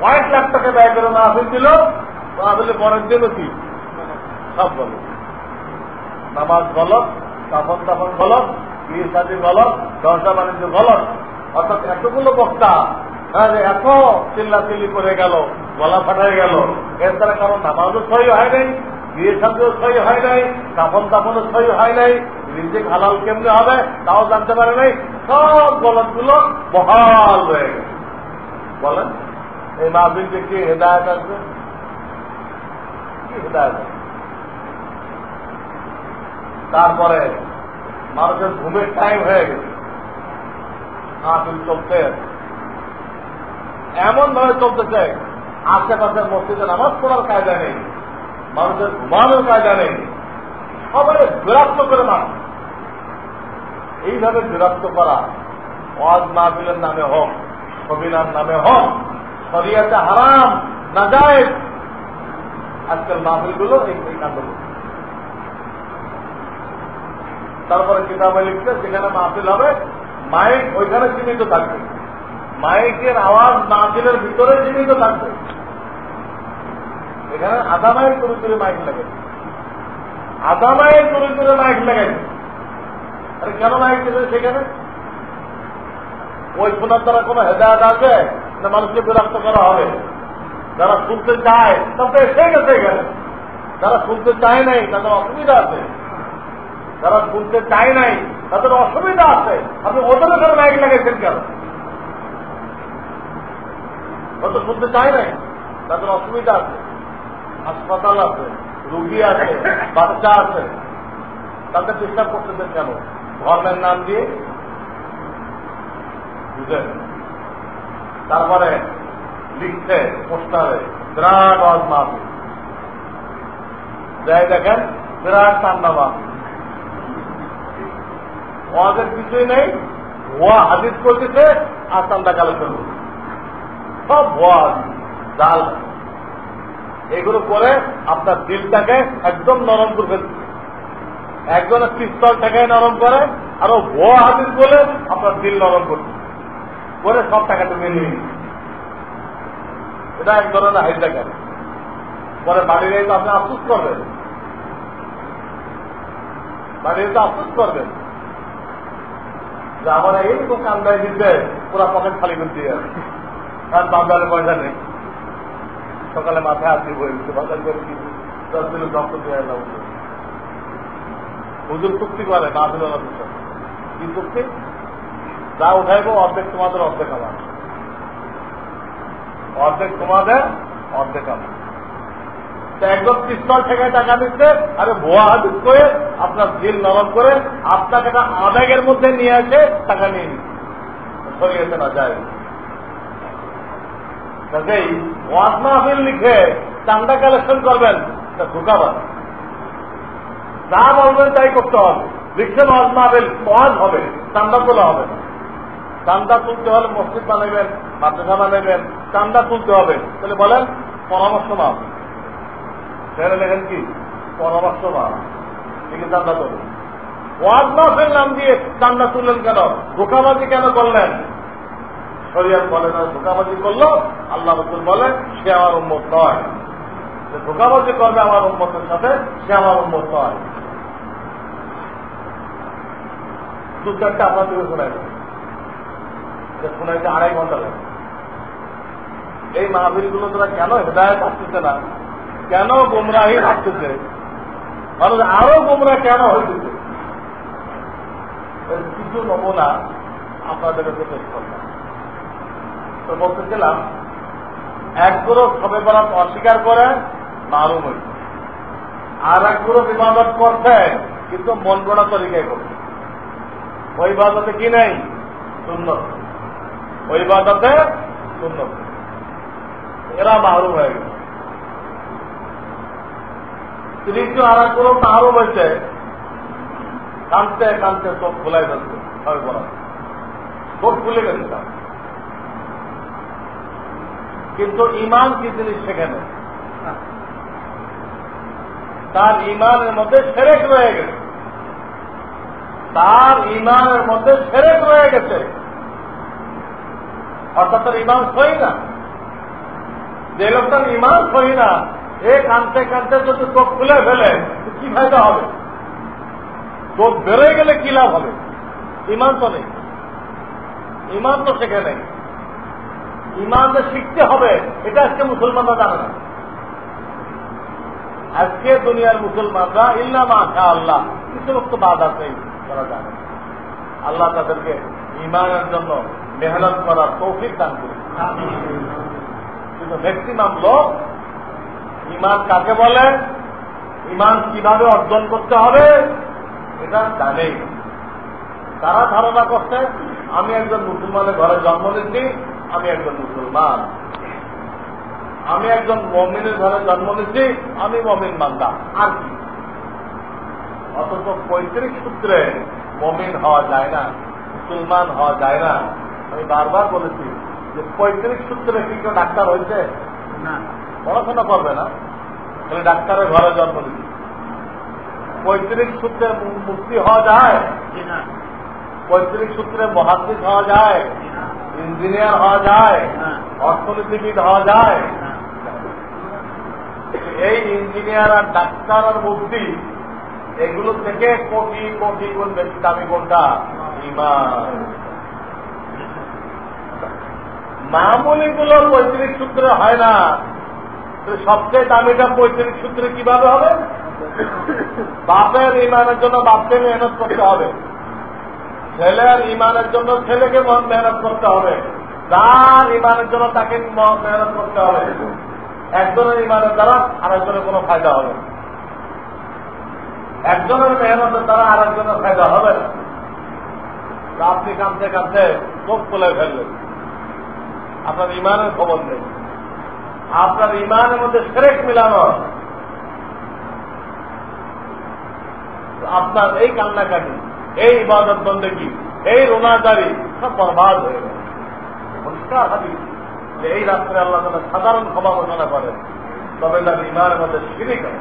কয়েক লাখ টাকা ব্যয় করে মাহফিল দিল, মাহফিলে পরের দিনও কি সব গলত। নামাজ গলত, কাফন দাফন গলত, বিয়ে শাদী গলত, ব্যবসা বাণিজ্য গলত। অর্থাৎ এতগুলো বক্তা এত চিল্লাচিল্লি করে গেল, গলা ফাটাই গেল, এর দ্বারা কারণ নামাজও সহি হয় নাই, বিয়ে শাদীও সহি হয় নাই, কাফন দাফনও সহি হয় নাই, রিজিক হালাল কেমনে হবে তাও জানতে পারে নাই, সব গলতগুলো বহাল হয়ে গেছে। বলেন এই মাহফিলকে কি হেদায়েত আছে? কি হেদায়েত আছে? তারপরে মানুষের ঘুমের টাইম হয়ে গেছে, মাহফিল চলতে এমন ভাবে চলতেছে, আশেপাশের মসজিদে নামাজ পড়ার কায়দা নেই, মানুষের ঘুমানোর কায়দা নেই, সবাই বিরক্ত করে মানুষ। এইভাবে বিরক্ত করা ওয়াজ মাহফিলের নামে হোক, সবিনার নামে হোক, শরিয়াতে হারাম না যায়। আজকাল মাহফিলগুলো এই কাণ্ড। তারপরে কিতাবে লিখছে সেখানে মাহফিল হবে, মাইক ওইখানে সীমিত থাকবে, মাইকের আওয়াজ মাহফিলের ভিতরে সীমিত থাকবে। এখানে আধা মাইল করে করে মাইক লাগে, আধা মাইল করে করে মাইক লাগাইছে। আরে কেন মাইক দিয়েছে সেখানে? ওই শোনার দ্বারা কোন হেদায়ত আছে না মানুষকে বিরক্ত করা হবে? যারা শুনতে চায় তাদের এসে গেছে এখানে, যারা শুনতে চায় নাই তাদের অসুবিধা আছে, যারা শুনতে চায় নাই তাদের অসুবিধা আছে। আপনি ওদের এখানে মাইক লাগাইছেন কেন? হয়তো শুনতে চায় নাই, তাদের অসুবিধা আছে, হাসপাতাল আছে, রুগী আছে, বাচ্চা আছে, তাদের ডিস্টার্ব করতেছেন কেন? ধর্মের নাম দিয়ে বুঝলেন। তারপরে লিখছে পোস্টারে বিরাট ওয়াজ মাহফিল, যাই দেখেন বিরাট ঠান্ডা মাহফিল, ওয়াজের কিছুই নেই, ভুয়া হাদিস করতেছে আর ঠান্ডা কালেকশন করছে, সব ভুয়া জাল। এগুলো করে আপনার দিলটাকে একদম নরম করে ফেলছে। একজনের পিস্তল টাকায় নরম করে, আর ও ভুয়া হাদিস বলে আপনার দিল নরম করছে, করে সব টাকাটা নিয়ে নিয়ে। এটা এক ধরনের হাইজাকার। পরে বাড়ি গিয়ে তো আপনি আফসোস করবেন, বাড়ি তো আফসোস করবেন যে আমার এইরকম কান্দায় দিতে পুরা পকেট খালি করে দিয়ে আছে, কারণ বাজারে পয়সা নেই। সকালে মাথায় আসি বলছে বাজার করে কি 10 দিন ডক্টর দিয়ে এলাম। হুজুর চুক্তি করে না দিল না, কি চুক্তি? যা উঠাইবো অর্ধেক তোমাদের, অর্ধেক আমার, অর্ধেক তোমাদের, অর্ধেক আমার। একদম পিস্তল থেকে টাকা দিচ্ছে, আরে ভুয়া হাদিস করে আপনার দিল নরম করে আপনাকে একটা আবেগের মধ্যে নিয়ে আসে টাকা নিয়ে নিচ্ছে, শরীয়তে না যায়। কাজেই ওয়াজ মাহফিল লিখে চান্দা কালেকশন করবেন, তা ধোঁকাবাজ। যা বলবেন তাই করতে হবে। লিখছেন ওয়াজ মাহফিল, ওয়াজ হবে, চান্দা তোলা হবে না। চান্দা তুলতে হলে মসজিদ বানাবেন, মাদ্রাসা বানাবেন, চান্দা তুলতে হবে। তাহলে বলেন পরামর্শ মাহফিল, সেখানে লেখেন কি পরামর্শ মাহফিল, ঠিক আছে? চান্দা তোলেন, ওয়াজ মাহফিল নাম দিয়ে চান্দা তুললেন কেন? ধোঁকাবাজি কেন করলেন? শরিয়ত বলে না ধোঁকাবাজি করলো, আল্লাহ রাসূল বলে সে আমার উম্মত নয়। যে ধোঁকাবাজি করবে আমার উম্মতের সাথে, সে আমার উম্মত নয়। 2-4টা আপনার দিকে শোনাইবে, শোনাইতে 2.5 ঘন্টা লাগে। এই মাহফিলগুলো তোরা কেন হেদায়েত আসতেছে না, কেন গুমরাহি আসতেছে, মানুষ আরো গুমরা কেন হইতেছে? কিছু নমুনা আপনাদের কাছে পেশ করলাম। তো বলতেছিলাম, এক গ্রুপ সবে বরাত অস্বীকার করে মালুম হয়েছে, আর এক গ্রুপ ইবাদত করছে কিন্তু মন গড়া তরিকায় করছে। ওই ইবাদতে কি নেই? সুন্নত। ওই ইবাদতে সুন্নত। এরা মাহরুম হয়ে গেছে। তৃতীয় আর এক গ্রুপ মাহরুম হয়েছে, কানতে কানতে চোখ খোলাই যাচ্ছে, সবে বরাত চোখ খুলে গেছে তার। কিন্তু ইমান কি জিনিস সেখানে? তার ইমানের মধ্যে শিরক রয়ে গেছে, তার ইমানের মধ্যে শিরক রয়ে গেছে, অর্থাৎ তার ইমান সহি না। যে লোকটার ইমান সহি না, এ কানতে কানতে যদি চোখ খুলে ফেলে কি ফায়দা হবে? চোখ বেরোয় গেলে কি লাভ হবে? ইমান তো নেই, ইমান তো সেখানে নেই। ইমান যে শিখতে হবে এটা আজকে মুসলমানরা জানে না। আজকে দুনিয়ার মুসলমানরা ইল্লা মাশা আল্লাহ কি সমস্ত বাদ আছে তারা জানে। আল্লাহ তাদেরকে ঈমানের জন্য মেহনত করার তৌফিক দান করে। কিন্তু ম্যাক্সিমাম লোক ঈমান কাকে বলে, ঈমান কিভাবে অর্জন করতে হবে এটা জানেই। তারা ধারণা করছে আমি একজন মুসলমানের ঘরে জন্ম নিচ্ছি, আমি একজন মুসলমান, আমি একজন মমিনের ঘরে জন্ম নিচ্ছি, আমি মমিন বান্দা, আর কি। অথচ পৈতৃক সূত্রে মমিন হওয়া যায় না, মুসলমান হওয়া যায় না। আমি বারবার বলেছি যে পৈতৃক সূত্রে কি কেউ ডাক্তার হয়েছে না, পড়াশোনা করবে না, তাহলে ডাক্তারের ঘরে জন্ম নিচ্ছি। পৈতৃক সূত্রে মুক্তি হওয়া যায়, পৈতৃক সূত্রে মহাদ্দিস হওয়া যায়, ইঞ্জিনিয়ার হওয়া যায়, অর্থনীতিবিদ হওয়া যায়। এই ইঞ্জিনিয়ার আর ডাক্তার আর মুফতি এগুলো থেকে কোটি কোটি গুণ বেশি দামি কোনটা? ঈমান। মামুলি গুলো পৈতৃক সূত্রে হয় না, সবচেয়ে দামিটা পৈতৃক সূত্রে কিভাবে হবে? বাপের ঈমানের জন্য বাপকে মেহনত করতে হবে, ছেলের ঈমানের জন্য ছেলেকে মেহনত করতে হবে, তার ঈমানের জন্য তাকে মেহনত করতে হবে। একজনের ঈমানের দ্বারা আরেকজনের কোনো ফায়দা হবে না, একজনের মেহনতের দ্বারা আরেকজনের ফায়দা হবে না। আপনি কাঁদতে কাঁদতে চোখ তুলে ফেললেন, আপনার ঈমানের খবর নেই, আপনার ঈমানের মধ্যে শিরক মিলানো, আপনার এই কান্নাকাটি, এই ইবাদত বন্দেগী, এই রোনাজারি সব বরবাদ হয়ে গেল। পরিষ্কার হাদিস যে এই রাত্রে আল্লাহ তাআলা সাধারণ ক্ষমা ঘোষণা করেন, তবে তার ঈমানের মধ্যে শিরক হয়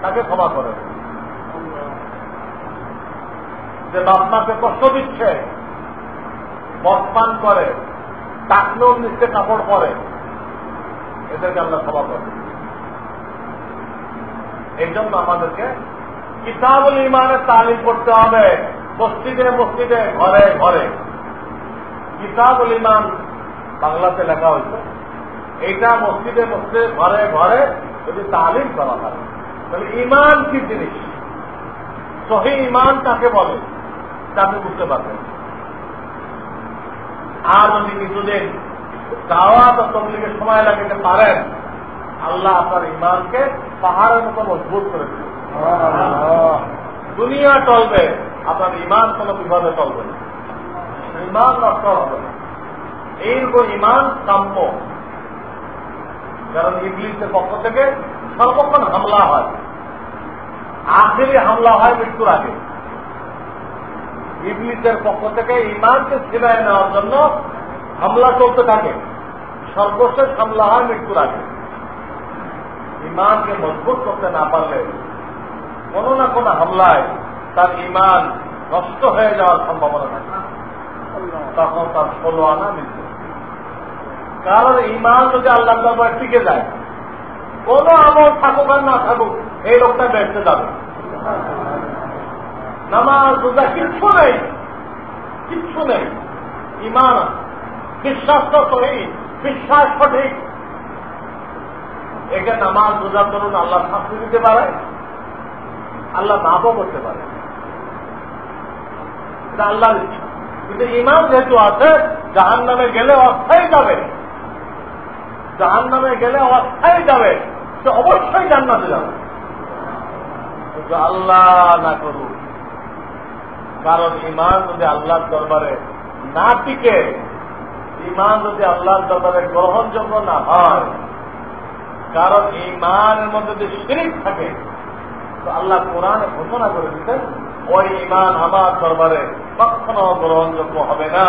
তাকে ক্ষমা করেন। যে বাপ মাকে কষ্ট দিচ্ছে, মদ পান করে, টাকনোর নিচে কাপড় পরে, এদেরকে আল্লাহ ক্ষমা করেন। এই জন্য আমাদেরকে কিতাবুল ঈমানের তালিম করতে হবে, মসজিদে মসজিদে, ঘরে ঘরে। কিতাবুল ঈমান বাংলাতে লেখা হয়েছে, এইটা মসজিদে মসজিদে, ঘরে ঘরে যদি তালিম করা হয় তাহলে ঈমান কি জিনিস, সহিহ ঈমান কাকে বলে তা আপনি বুঝতে পারবেন। আর যদি কিছুদিন দাওয়াত ও তাবলীগের সময় লাগাতে পারেন, আল্লাহ আপনার ঈমানকে পাহাড়ের মতো মজবুত করে দেবে। দুনিয়া চলবে, আপনার ঈমান কোন বিপদে চলবে না, ঈমান নষ্ট হবে না। এইরকম ঈমান কাম্য, কারণ ইবলিসের পক্ষ থেকে সর্বক্ষণ হামলা হয়, আখেরি হামলা হয় মৃত্যুর আগে। ইবলিসের পক্ষ থেকে ঈমানকে ছিনায় নেওয়ার জন্য হামলা চলতে থাকে, সর্বশেষ হামলা হয় মৃত্যুর আগে। ঈমানকে মজবুত করতে না পারলে কোন না কোন হামলায় তার ঈমান নষ্ট হয়ে যাওয়ার সম্ভাবনা থাকে, তখন তার 16 আনা মৃত্যু। কারণ ঈমান যদি আল্লাহ দরবারে টিকে যায়, কোন আমল থাকুক আর না থাকুক, এই লোকটা বেঁচে যাবে। নামাজ রোজা কিচ্ছু নেই, কিচ্ছু নেই, ঈমান বিশ্বাস তো সহিহ, বিশ্বাস সঠিক। একে নামাজ রোজা করুন আল্লাহ শাস্তি দিতে পারে, আল্লাহ মাফও করতে পারে, এটা আল্লাহর ইচ্ছা। কিন্তু ঈমান যেহেতু আছে, জাহান্নামে গেলে অস্থায়ী যাবে, জাহান্নামে গেলে অস্থায়ী যাবে, সে অবশ্যই জান্নাতে যাবে। কিন্তু আল্লাহ না করুন, কারণ ঈমান যদি আল্লাহর দরবারে না টিকে, ঈমান যদি আল্লাহর দরবারে গ্রহণযোগ্য না হয়, কারণ ঈমানের মধ্যে যদি শিরক থাকে, তো আল্লাহ কোরআনে ঘোষণা করে দিতেন ওই ঈমান আমার দরবারে কখনো গ্রহণযোগ্য হবে না।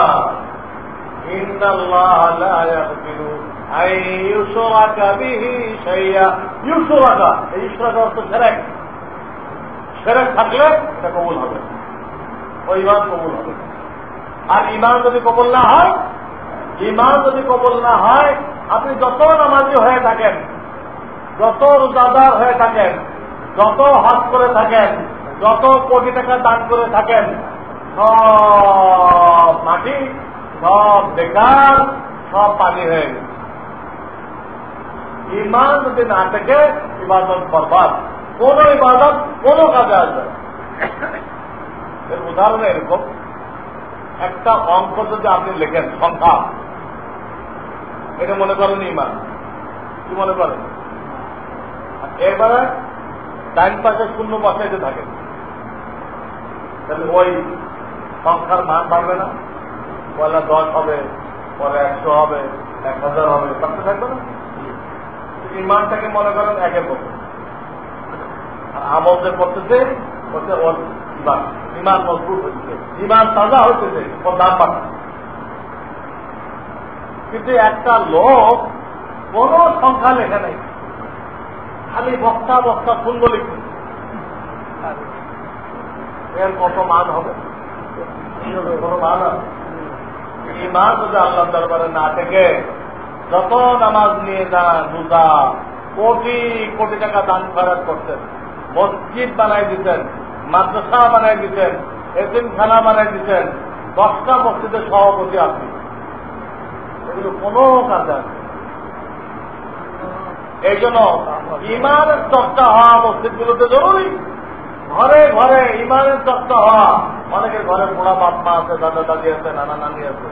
ইন্নাল্লাহ লা ইয়াগফিরু আন ইউশরাকা বিহি শাইআ। ইউশরাকা, এই ইশরাক অর্থ শিরক। শিরক থাকলে এটা কবুল হবে, ওই ঈমান কবুল হবে। আর ঈমান যদি কবুল না হয়, ঈমান যদি কবুল না হয়, আপনি যত নামাজি হয়ে থাকেন, যত রোজাদার হয়ে থাকেন, যত হজ করে থাকেন, যত কোটি টাকা দান করে থাকেন, সব মাটি, সব বেকার, সব পানি হয়ে গেছে। ইমান যদি না থেকে ইবাদত বরবাদ, কোন ইবাদত কোন কাজে আসবে। এর উদাহরণ এরকম, একটা অঙ্ক যদি আপনি লেখেন সংখ্যা, এটা মনে করেন ইমান, কি মনে করেন? এবারে ডাইন পাশে শূন্য বসাইতে থাকে, তাহলে ওই সংখ্যার মান বাড়বে না? পয়লা 10 হবে, পরে 100 হবে, 1000 হবে, সবটা থাকবে না? ইমানটাকে মনে করেন একের মতো, আর আমল যে করতেছে ওর ইমান, ইমান মজবুত হচ্ছে, ইমান তাজা হচ্ছে, ওর দাম পাচ্ছে। কিন্তু একটা লোক কোন সংখ্যা লেখা নেই, খালি বক্তা বক্তা শুনবো লিখবে, এর কত মান হবে? কোন মান আছে? ইমান যদি আল্লাহ দরবারে না থেকে যত নামাজ নিয়ে যান, রোজা, কোটি কোটি টাকা দান খরচ করতেন, মসজিদ বানাই দিতেন, মাদ্রাসা বানাই দিতেন, এতিমখানা বানাই দিতেন, 10টা মসজিদের সভাপতি আপনি, এগুলো কোনো কাজে আছে? এই জন্য ইমানের চর্চা হওয়া মসজিদগুলোতে জরুরি। ঘরে ঘরে ইমানের চর্চা হওয়া। অনেকের ঘরে বুড়া বাপ মা আছে, দাদা দাদি আছে, নানা নানি আছে,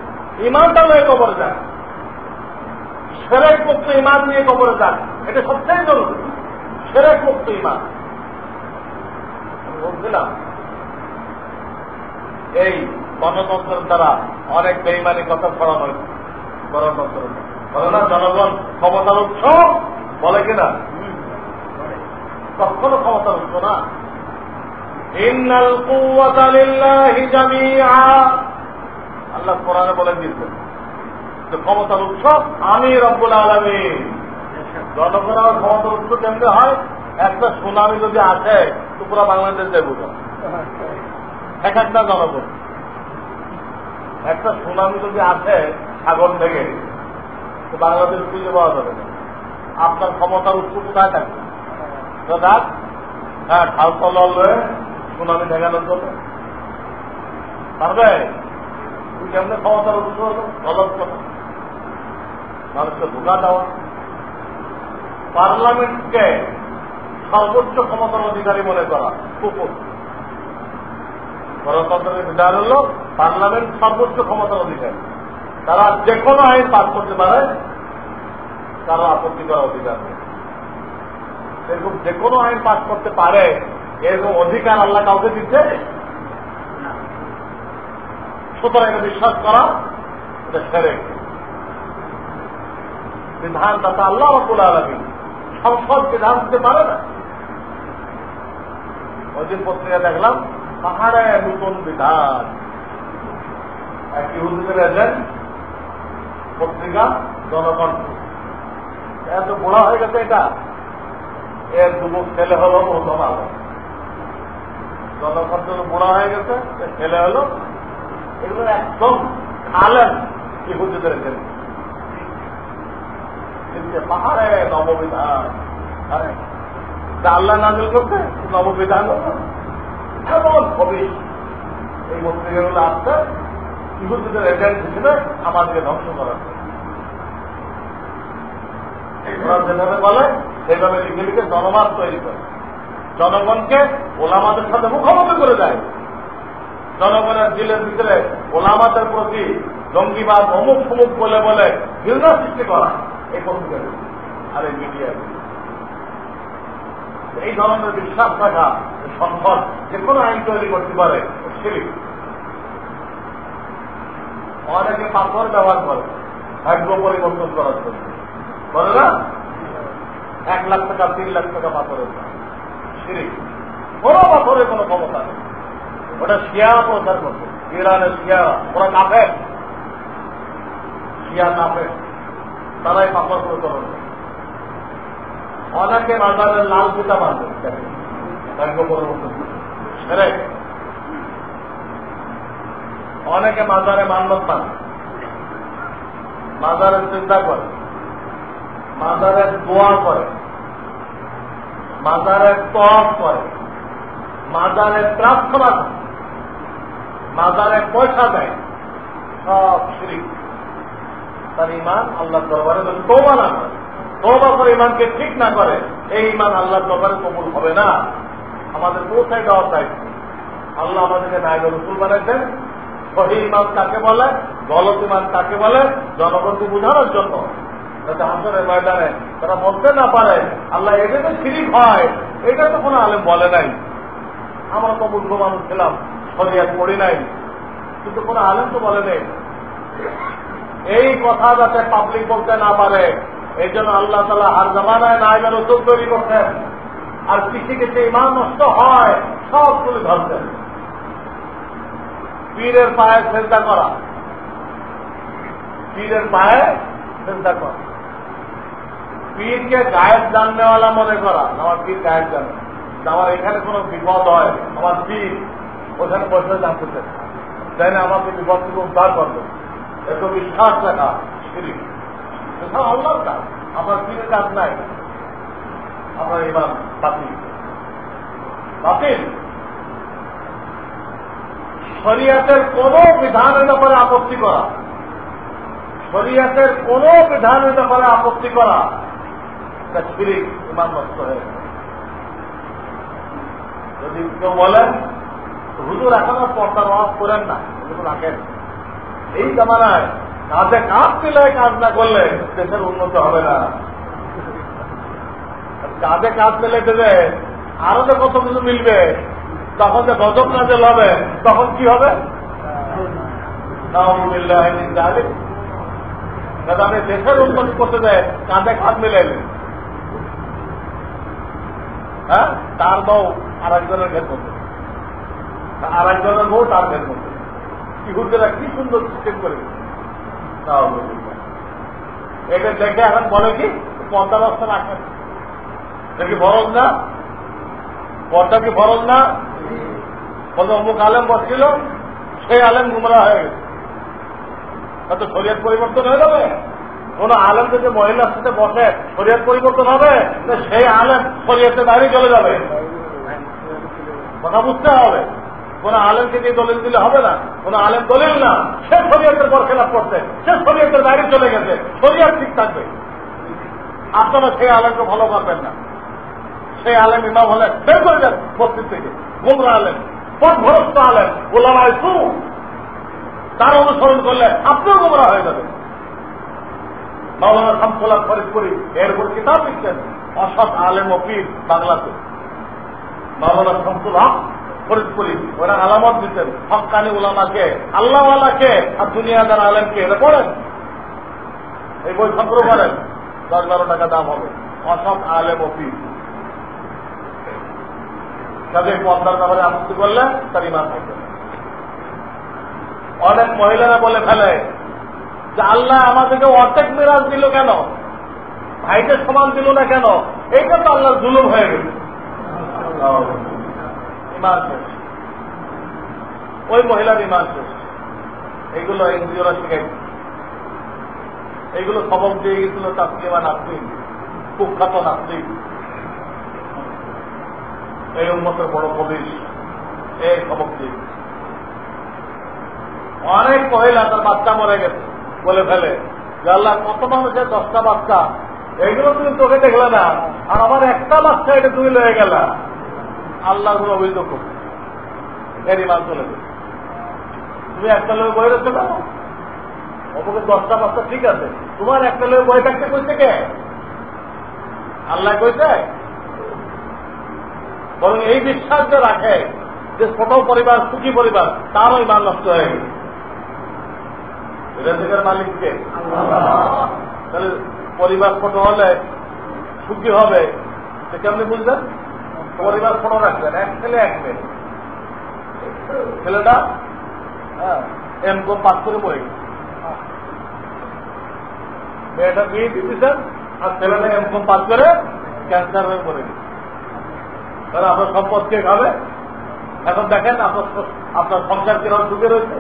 ইমানটা নিয়ে কবরে যান, শিরক মুক্ত ইমান নিয়ে কবরে যান, এটা সবচেয়ে জরুরি। শিরক মুক্ত ইমান। বলছিলাম এই গণতন্ত্রের দ্বারা অনেক বেইমানি কথা ছড়ানো হয়েছে। গণতন্ত্র বলে না জনগণ ক্ষমতার উৎস, বলে কিনা? কখনো ক্ষমতার উৎস না। ইন্নাল কুওয়াতা লিল্লাহি জামিআ, আল্লাহ কোরআনে বলে দিয়েছেন যে ক্ষমতার উৎস আমি রব্বুল আলামিন। জনগণের ক্ষমতার উৎস কেমনে হয়? একটা সুনামি যদি আসে তো পুরো বাংলাদেশ যায় বুঝো, এক একটা জনগণ। একটা সুনামি যদি আসে সাগর থেকে, তো বাংলাদেশ খুঁজে পাওয়া যাবে না। আপনার ক্ষমতার উৎস কোথায় থাকবে? তো দেখ, হ্যাঁ, ঢাল তলাল হয়ে সুনামি ঠেকানোর জন্য পারবে? তুই কেমনে ক্ষমতার উৎস হলো? গলত কথা, মানুষকে ধোকা দেওয়া। পার্লামেন্টকে সর্বোচ্চ ক্ষমতার অধিকারী মনে করা কুকুর। গণতন্ত্রের বিধান হল পার্লামেন্ট সর্বোচ্চ ক্ষমতার অধিকারী, তারা যে কোনো আইন পাস করতে পারে, কারো আপত্তি করার অধিকার নেই। এরকম যে কোনো আইন পাস করতে পারে, এরকম অধিকার আল্লাহ কাউকে দিচ্ছে। সুতরাং এটা বিশ্বাস করা এটা শিরক। বিধানদাতা আল্লাহ রাব্বুল আলামিন, সংসদ বিধান দিতে পারে না। ওই দিন পত্রিকা দেখলাম, পাহাড়ে নতুন বিধান, এক ইহুদিদের এজেন্ট, পত্রিকা জনকণ্ঠ। এত বুড়া হয়ে গেছে এটা, এর যুবক ছেলে হলো প্রথম আলো। জনকণ্ঠ বুড়া হয়ে গেছে, ছেলে হলো, এগুলো একদম আলেন ইহুদিদের এজেন্ট। পাহাড়ে নববিধান, আল্লাহ নাজিল করতে নববিধান এমন কবি এই পত্রিকাগুলো আসছে ইহুদিদের এজেন্ট হিসেবে আমাদেরকে ধ্বংস করার। ওরা যেভাবে বলে সেইভাবে লিখে লিখে জনমত তৈরি করে, জনগণকে ওলামাদের সাথে মুখোমুখি করে দেয়। জনগণের দিলের ভিতরে ওলামাদের প্রতি জঙ্গিবাদ অমুক সমুক বলে বলে ঘৃণা সৃষ্টি করা এই পত্রিকা আর এই মিডিয়া। এই ধরনের বিশ্বাস রাখা সংসদ যে কোনো আইন তৈরি করতে পারে শিরক। অনেকে পাথর ব্যবহার করে ভাগ্য পরিবর্তন করার জন্য, বলে না 1 লাখ টাকা 3 লাখ টাকা পাথরের শিরক। কোনো পাথরের কোনো ক্ষমতা নেই। ওটা শিয়া প্রচার করছে, ইরানের শিয়া, ওরা কাফের, শিয়া কাফের, তারাই পাথর প্রচলন করে। অনেকে মাজারের লাল ফিতা বাঁধে ভাগ্য পরিবর্তন শিরক। অনেকে মাজারে মান্যত বাঁধে, মাজারের চিন্তা করে, মাজারের দোয়া করে, মাজারের তওয়াফ করে, মাজারের প্রার্থনা করে, মাজারে পয়সা দেয়, সব শিরক। তার ঈমান আল্লাহর দরবারে তওবা না করে, তওবা করে ইমানকে ঠিক না করে, এই ইমান আল্লাহর দরবারে কবুল হবে না। আমাদের পৌঁছায় দেওয়ার দায়িত্ব। আল্লাহ আমাদেরকে নায়েবে রাসূল বানাইছেন। সহি ইমান কাকে বলে, গলত ইমান কাকে বলে, জনগণকে বোঝানোর জন্য, যাতে হাসরের ময়দানে তারা বলতে না পারে আল্লাহ এটা তো শিরিক হয়, এটা তো কোনো আলেম বলে নাই। আমরা তো মূর্খ মানুষ ছিলাম, শরিয়াত পড়ি নাই, কিন্তু কোনো আলেম তো বলে নেই। এই কথা যাতে পাবলিক বলতে না পারে, এই জন্য আল্লাহ তাআলা আর জামানায় নায়েবে রাসূল তৈরি করতেন। আর কিছু কিছু ইমান নষ্ট হয় সবগুলো ধরতেন। পীরের পায়ে সেজদা করা, পীরের পায়ে সেজদা করা, পীরকে গায়েব জাননেওয়ালা মনে করা। আমার পীর গায়েব জানে, আমার এখানে কোনো বিপদ হয়, আমার পীর ওখানে বসে জানতে চাই, তাই না? আমাকে বিপদ থেকে উদ্ধার করবে, এত বিশ্বাস রাখা শিরিক। এসব আল্লাহর কাজ, আপনার পীরের কাজ নাই। আপনার ইমান বাতিল, বাতিল। শরিয়াতের কোন বিধানের ব্যাপারে আপত্তি করা, শরিয়াতের কোন বিধানের ব্যাপারে আপত্তি করা, এটা শিরিক, ইমান নষ্ট হয়ে গেছে। যদি কেউ বলেন হুজুর এখনো পর্দার ওয়াজ করেন না, হুজুর রাখেন, এই জামানায় কাজে কাজ মিলে কাজ না করলে দেশের উন্নতি হবে না। কাজে কাজ মিলে দেবে, আরো যে কত কিছু মিলবে, তখন যে গজব নাজেল হবে, তখন কি হবে? আমি দেশের উন্নতি করতে যাই কাঁধে কাঁধ মিলাইলে, হ্যাঁ, তার বউ আর একজনের ঘের করতে, আর একজনের বউ তার ঘের করতে, ইহুদিরা কি সুন্দর সিস্টেম করে। এটা দেখে এখন বলে কি পর্দা ব্যবস্থা রাখেন, এটা কি ফরজ না? পর্দা কি ফরজ না? বলতে অমুক আলেম বসছিল, সেই আলেম গুমরা হয়ে গেছে, তাতে শরিয়ত পরিবর্তন হয়ে যাবে? কোন আলেম যদি মহিলার সাথে বসে শরিয়ত পরিবর্তন হবে, সেই আলেম শরিয়তের বাইরে চলে যাবে। কথা বুঝতে হবে। কোন আলেমকে দিয়ে দলিল দিলে হবে না। কোন আলেম দলিল না, সে শরিয়তের বরখেলাপ করছে, সে শরিয়তের বাইরে চলে গেছে, শরিয়ত ঠিক থাকবে। আপনারা সেই আলেমকে ভালো পারবেন না। সেই আলেম ইমাম হলে বের করে যান মসজিদ থেকে, গোমরা আলেম, পথভ্রষ্ট আলেম, ওলামায়ে সু, তার অনুসরণ করলে আপনিও গোমরা হয়ে যাবেন। মাওলানা শামসুল হক ফরিদপুরি এর উপর কিতাব লিখছেন, অসৎ আলেম ও পীর বাংলাতে। মাওলানা শামসুল হক ফরিদপুরি ওরা আলামত দিতেন, হক্কানি উলামাকে, আল্লাহওয়ালাকে আর দুনিয়াদার আলেমকে। এটা পড়েন, এই বই সংগ্রহ করেন, 10-12 টাকা দাম হবে। অসৎ আলেম ও পীর, তাদের পর্দার ব্যাপারে আপত্তি করলে তার ইমান থাকবে। অনেক মহিলারা বলে ফেলে যে আল্লাহ আমাদেরকে অর্ধেক মিরাজ দিল কেন, ভাইকে সমান দিল না কেন? এইটা তো আল্লাহর জুলুম হয়ে গেছে। ইমান শেষ, ওই মহিলার ইমান শেষ। এইগুলো এনজিওরা শিখাইছে, এইগুলো সবক দিয়ে গেছিল তাসলিমা নাসরিন, কুখ্যাত নাসরিন, এই উম্মতের বড় কবি, এই সবক দিয়ে। অনেক মহিলা তার বাচ্চা মরে গেছে বলে ফেলে যে আল্লাহ কত মানুষের 10টা বাচ্চা, এইগুলো তুমি তোকে দেখলে না, আর আমার একটা বাচ্চা এটা তুমি লয়ে গেল। আল্লাহ গুলো অভিযোগ করছে, এর ইমান চলে গেছে। তুমি একটা লোক বই রয়েছে কেন? অমুকে 10টা বাচ্চা ঠিক আছে, তোমার একটা লোক বই থাকতে কইছে কে? আল্লাহ কইছে? বরং এই বিশ্বাস যে রাখে যে ছোট পরিবার সুখী পরিবার, তারও ইমান নষ্ট হয়ে গেছে। রেজেকের মালিককে, তাহলে পরিবার ছোট হলে সুখী হবে সে কেমনি বুঝলেন? পরিবার ছোট রাখবেন, এক ছেলে এক মেয়ে, ছেলেটা এমকম পাস করে মরে গেছে, মেয়েটা বিয়ে দিতেছেন, আর ছেলেটা এমকম পাস করে ক্যান্সার হয়ে মরে গেছে। তাহলে আপনার সম্পদ কে খাবে? এখন দেখেন আপনার সংসার কিরকম ঢুকে রয়েছে।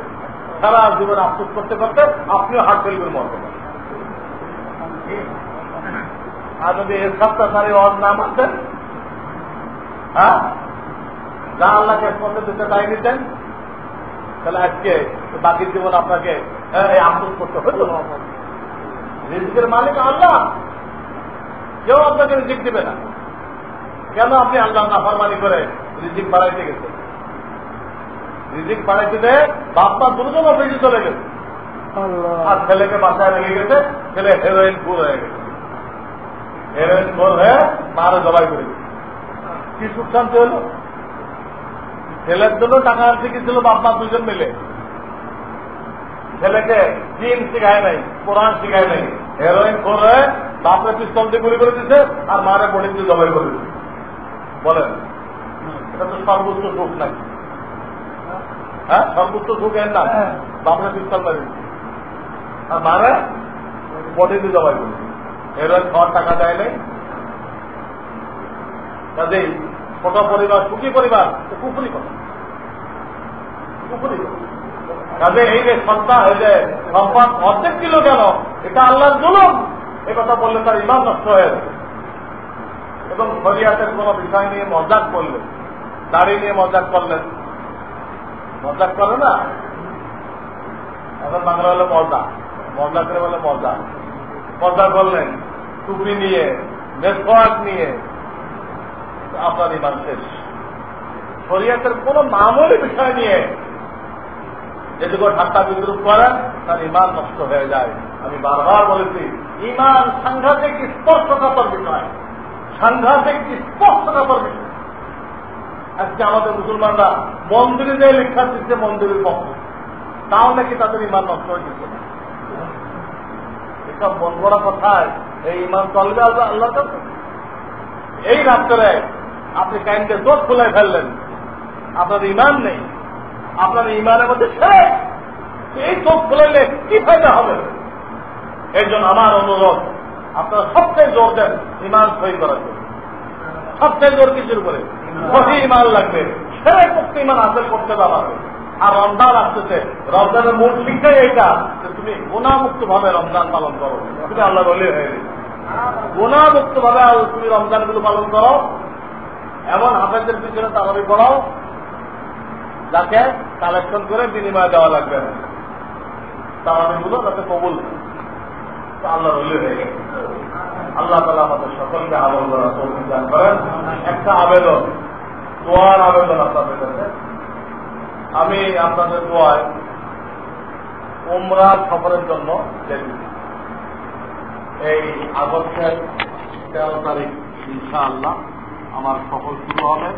সারা জীবন আফসোস করতে করতে আপনিও হার্ট ফেল করে মরবেন। আর যদি এর সপ্তাহ সারি অর নাম আছেন, হ্যাঁ, যা আল্লাহকে স্পর্শ দিতে চাই নিতেন, তাহলে আজকে বাকি জীবন আপনাকে এই আফসোস করতে হতো। রিজিকের মালিক আল্লাহ, কেউ আপনাকে রিজিক দেবে না। কেন আপনি আল্লাহ নাফরমানি করে রিজিক বাড়াইতে গেছেন? রিজিক বাড়াইতে দেয় বাপমা দুজন অফিসে চলে গেছে, আর ছেলেকে বাসায় রেখে গেছে। ছেলে হেরোইন খুর হয়ে গেছে, হেরোইন খুর হয়ে মারে জবাই করে গেছে। কি সুখ শান্তি হলো? ছেলের জন্য টাকা আনতে গেছিল বাপমা দুজন মিলে, ছেলেকে দিন শিখায় নাই, কোরআন শিখায় নাই, হেরোইন খুর হয়ে বাপরে পিস্তল দিয়ে গুলি করে দিচ্ছে আর মারে বডি দিয়ে জবাই করে দিচ্ছে। বলেন, এটা তো সর্বোচ্চ সুখ নাকি? হ্যাঁ, সর্বোচ্চ সুখ এর নাম বাপরে পিস্তল মারি আর মারে বডি দিয়ে জবাই করে দিচ্ছে। হেরোইন খাওয়ার টাকা দেয় নাই। কাজেই ছোট পরিবার, সুখী পরিবার কুফরি করে, কুফরি করে। কাজে এই যে সন্তান, এই যে সম্পদ অর্ধেক ছিল কেন, এটা আল্লাহর জুলুম। এই কথা বললে তার ইমান নষ্ট হয়ে যাবে। এবং শরিয়াতের কোন বিষয় নিয়ে মজাক করলেন, দাড়ি নিয়ে মজাক করলেন, মজাক করে না, এখন বাংলা হলে মজা, মজা করে বলে মজা, মজা করলেন টুপি নিয়ে, মেসওয়াক নিয়ে, আপনার ইমান শেষ। শরিয়াতের কোন মামুলি বিষয় নিয়ে যেটুকু ঠাট্টা বিদ্রুপ করেন তার ইমান নষ্ট হয়ে যায়। আমি বারবার বলেছি, ইমান সাংঘাতিক স্পর্শকাতর বিষয়, সাংঘাতিক স্পর্শকাতর বিষয়। আজকে আমাদের মুসলমানরা মন্দিরে যে লেখা দিচ্ছে মন্দিরের পক্ষ, তাও নাকি তাদের ইমান নষ্ট হয়ে গেছে। এসব মন গড়া কথায় এই ইমান চলবে আল্লাহর কাছে? এই রাত্রে আপনি কাইনকে চোখ খুলে ফেললেন, আপনার ইমান নেই, আপনার ইমানের মধ্যে শেষ। এই চোখ খুলাইলে কি ফায়দা হবে? এই জন্য আমার অনুরোধ, আপনারা সবচেয়ে জোর দেন ইমান সহি করার জন্য। সবচেয়ে জোর কিছুর উপরে সহি ইমান লাগবে, সেরে মুক্ত ইমান হাসিল করতে পারবে। আর রমজান আসতেছে, রমজানের মূল শিক্ষাই এইটা যে তুমি গুণামুক্ত ভাবে রমজান পালন করো, তুমি আল্লাহর ওলি হয়ে গেছে। গুণামুক্ত ভাবে তুমি রমজানগুলো পালন করো, এমন হাফেজের পিছনে তাড়াতাড়ি পড়াও যাকে কালেকশন করে বিনিময় দেওয়া লাগবে না, তাড়াতাড়িগুলো যাতে কবুল আল্লাহর ওলি হয়ে গেছে। আল্লাহ তাআলা আমাদের সকলকে আমল করার তৌফিক দান করেন। একটা আবেদন, দোয়ার আবেদন আপনাদের কাছে। আমি আপনাদের দোয়ায় উমরা সফরের জন্য যেতে, এই আগস্টের 13 তারিখ ইনশাআল্লাহ আমার সফর শুরু হবে।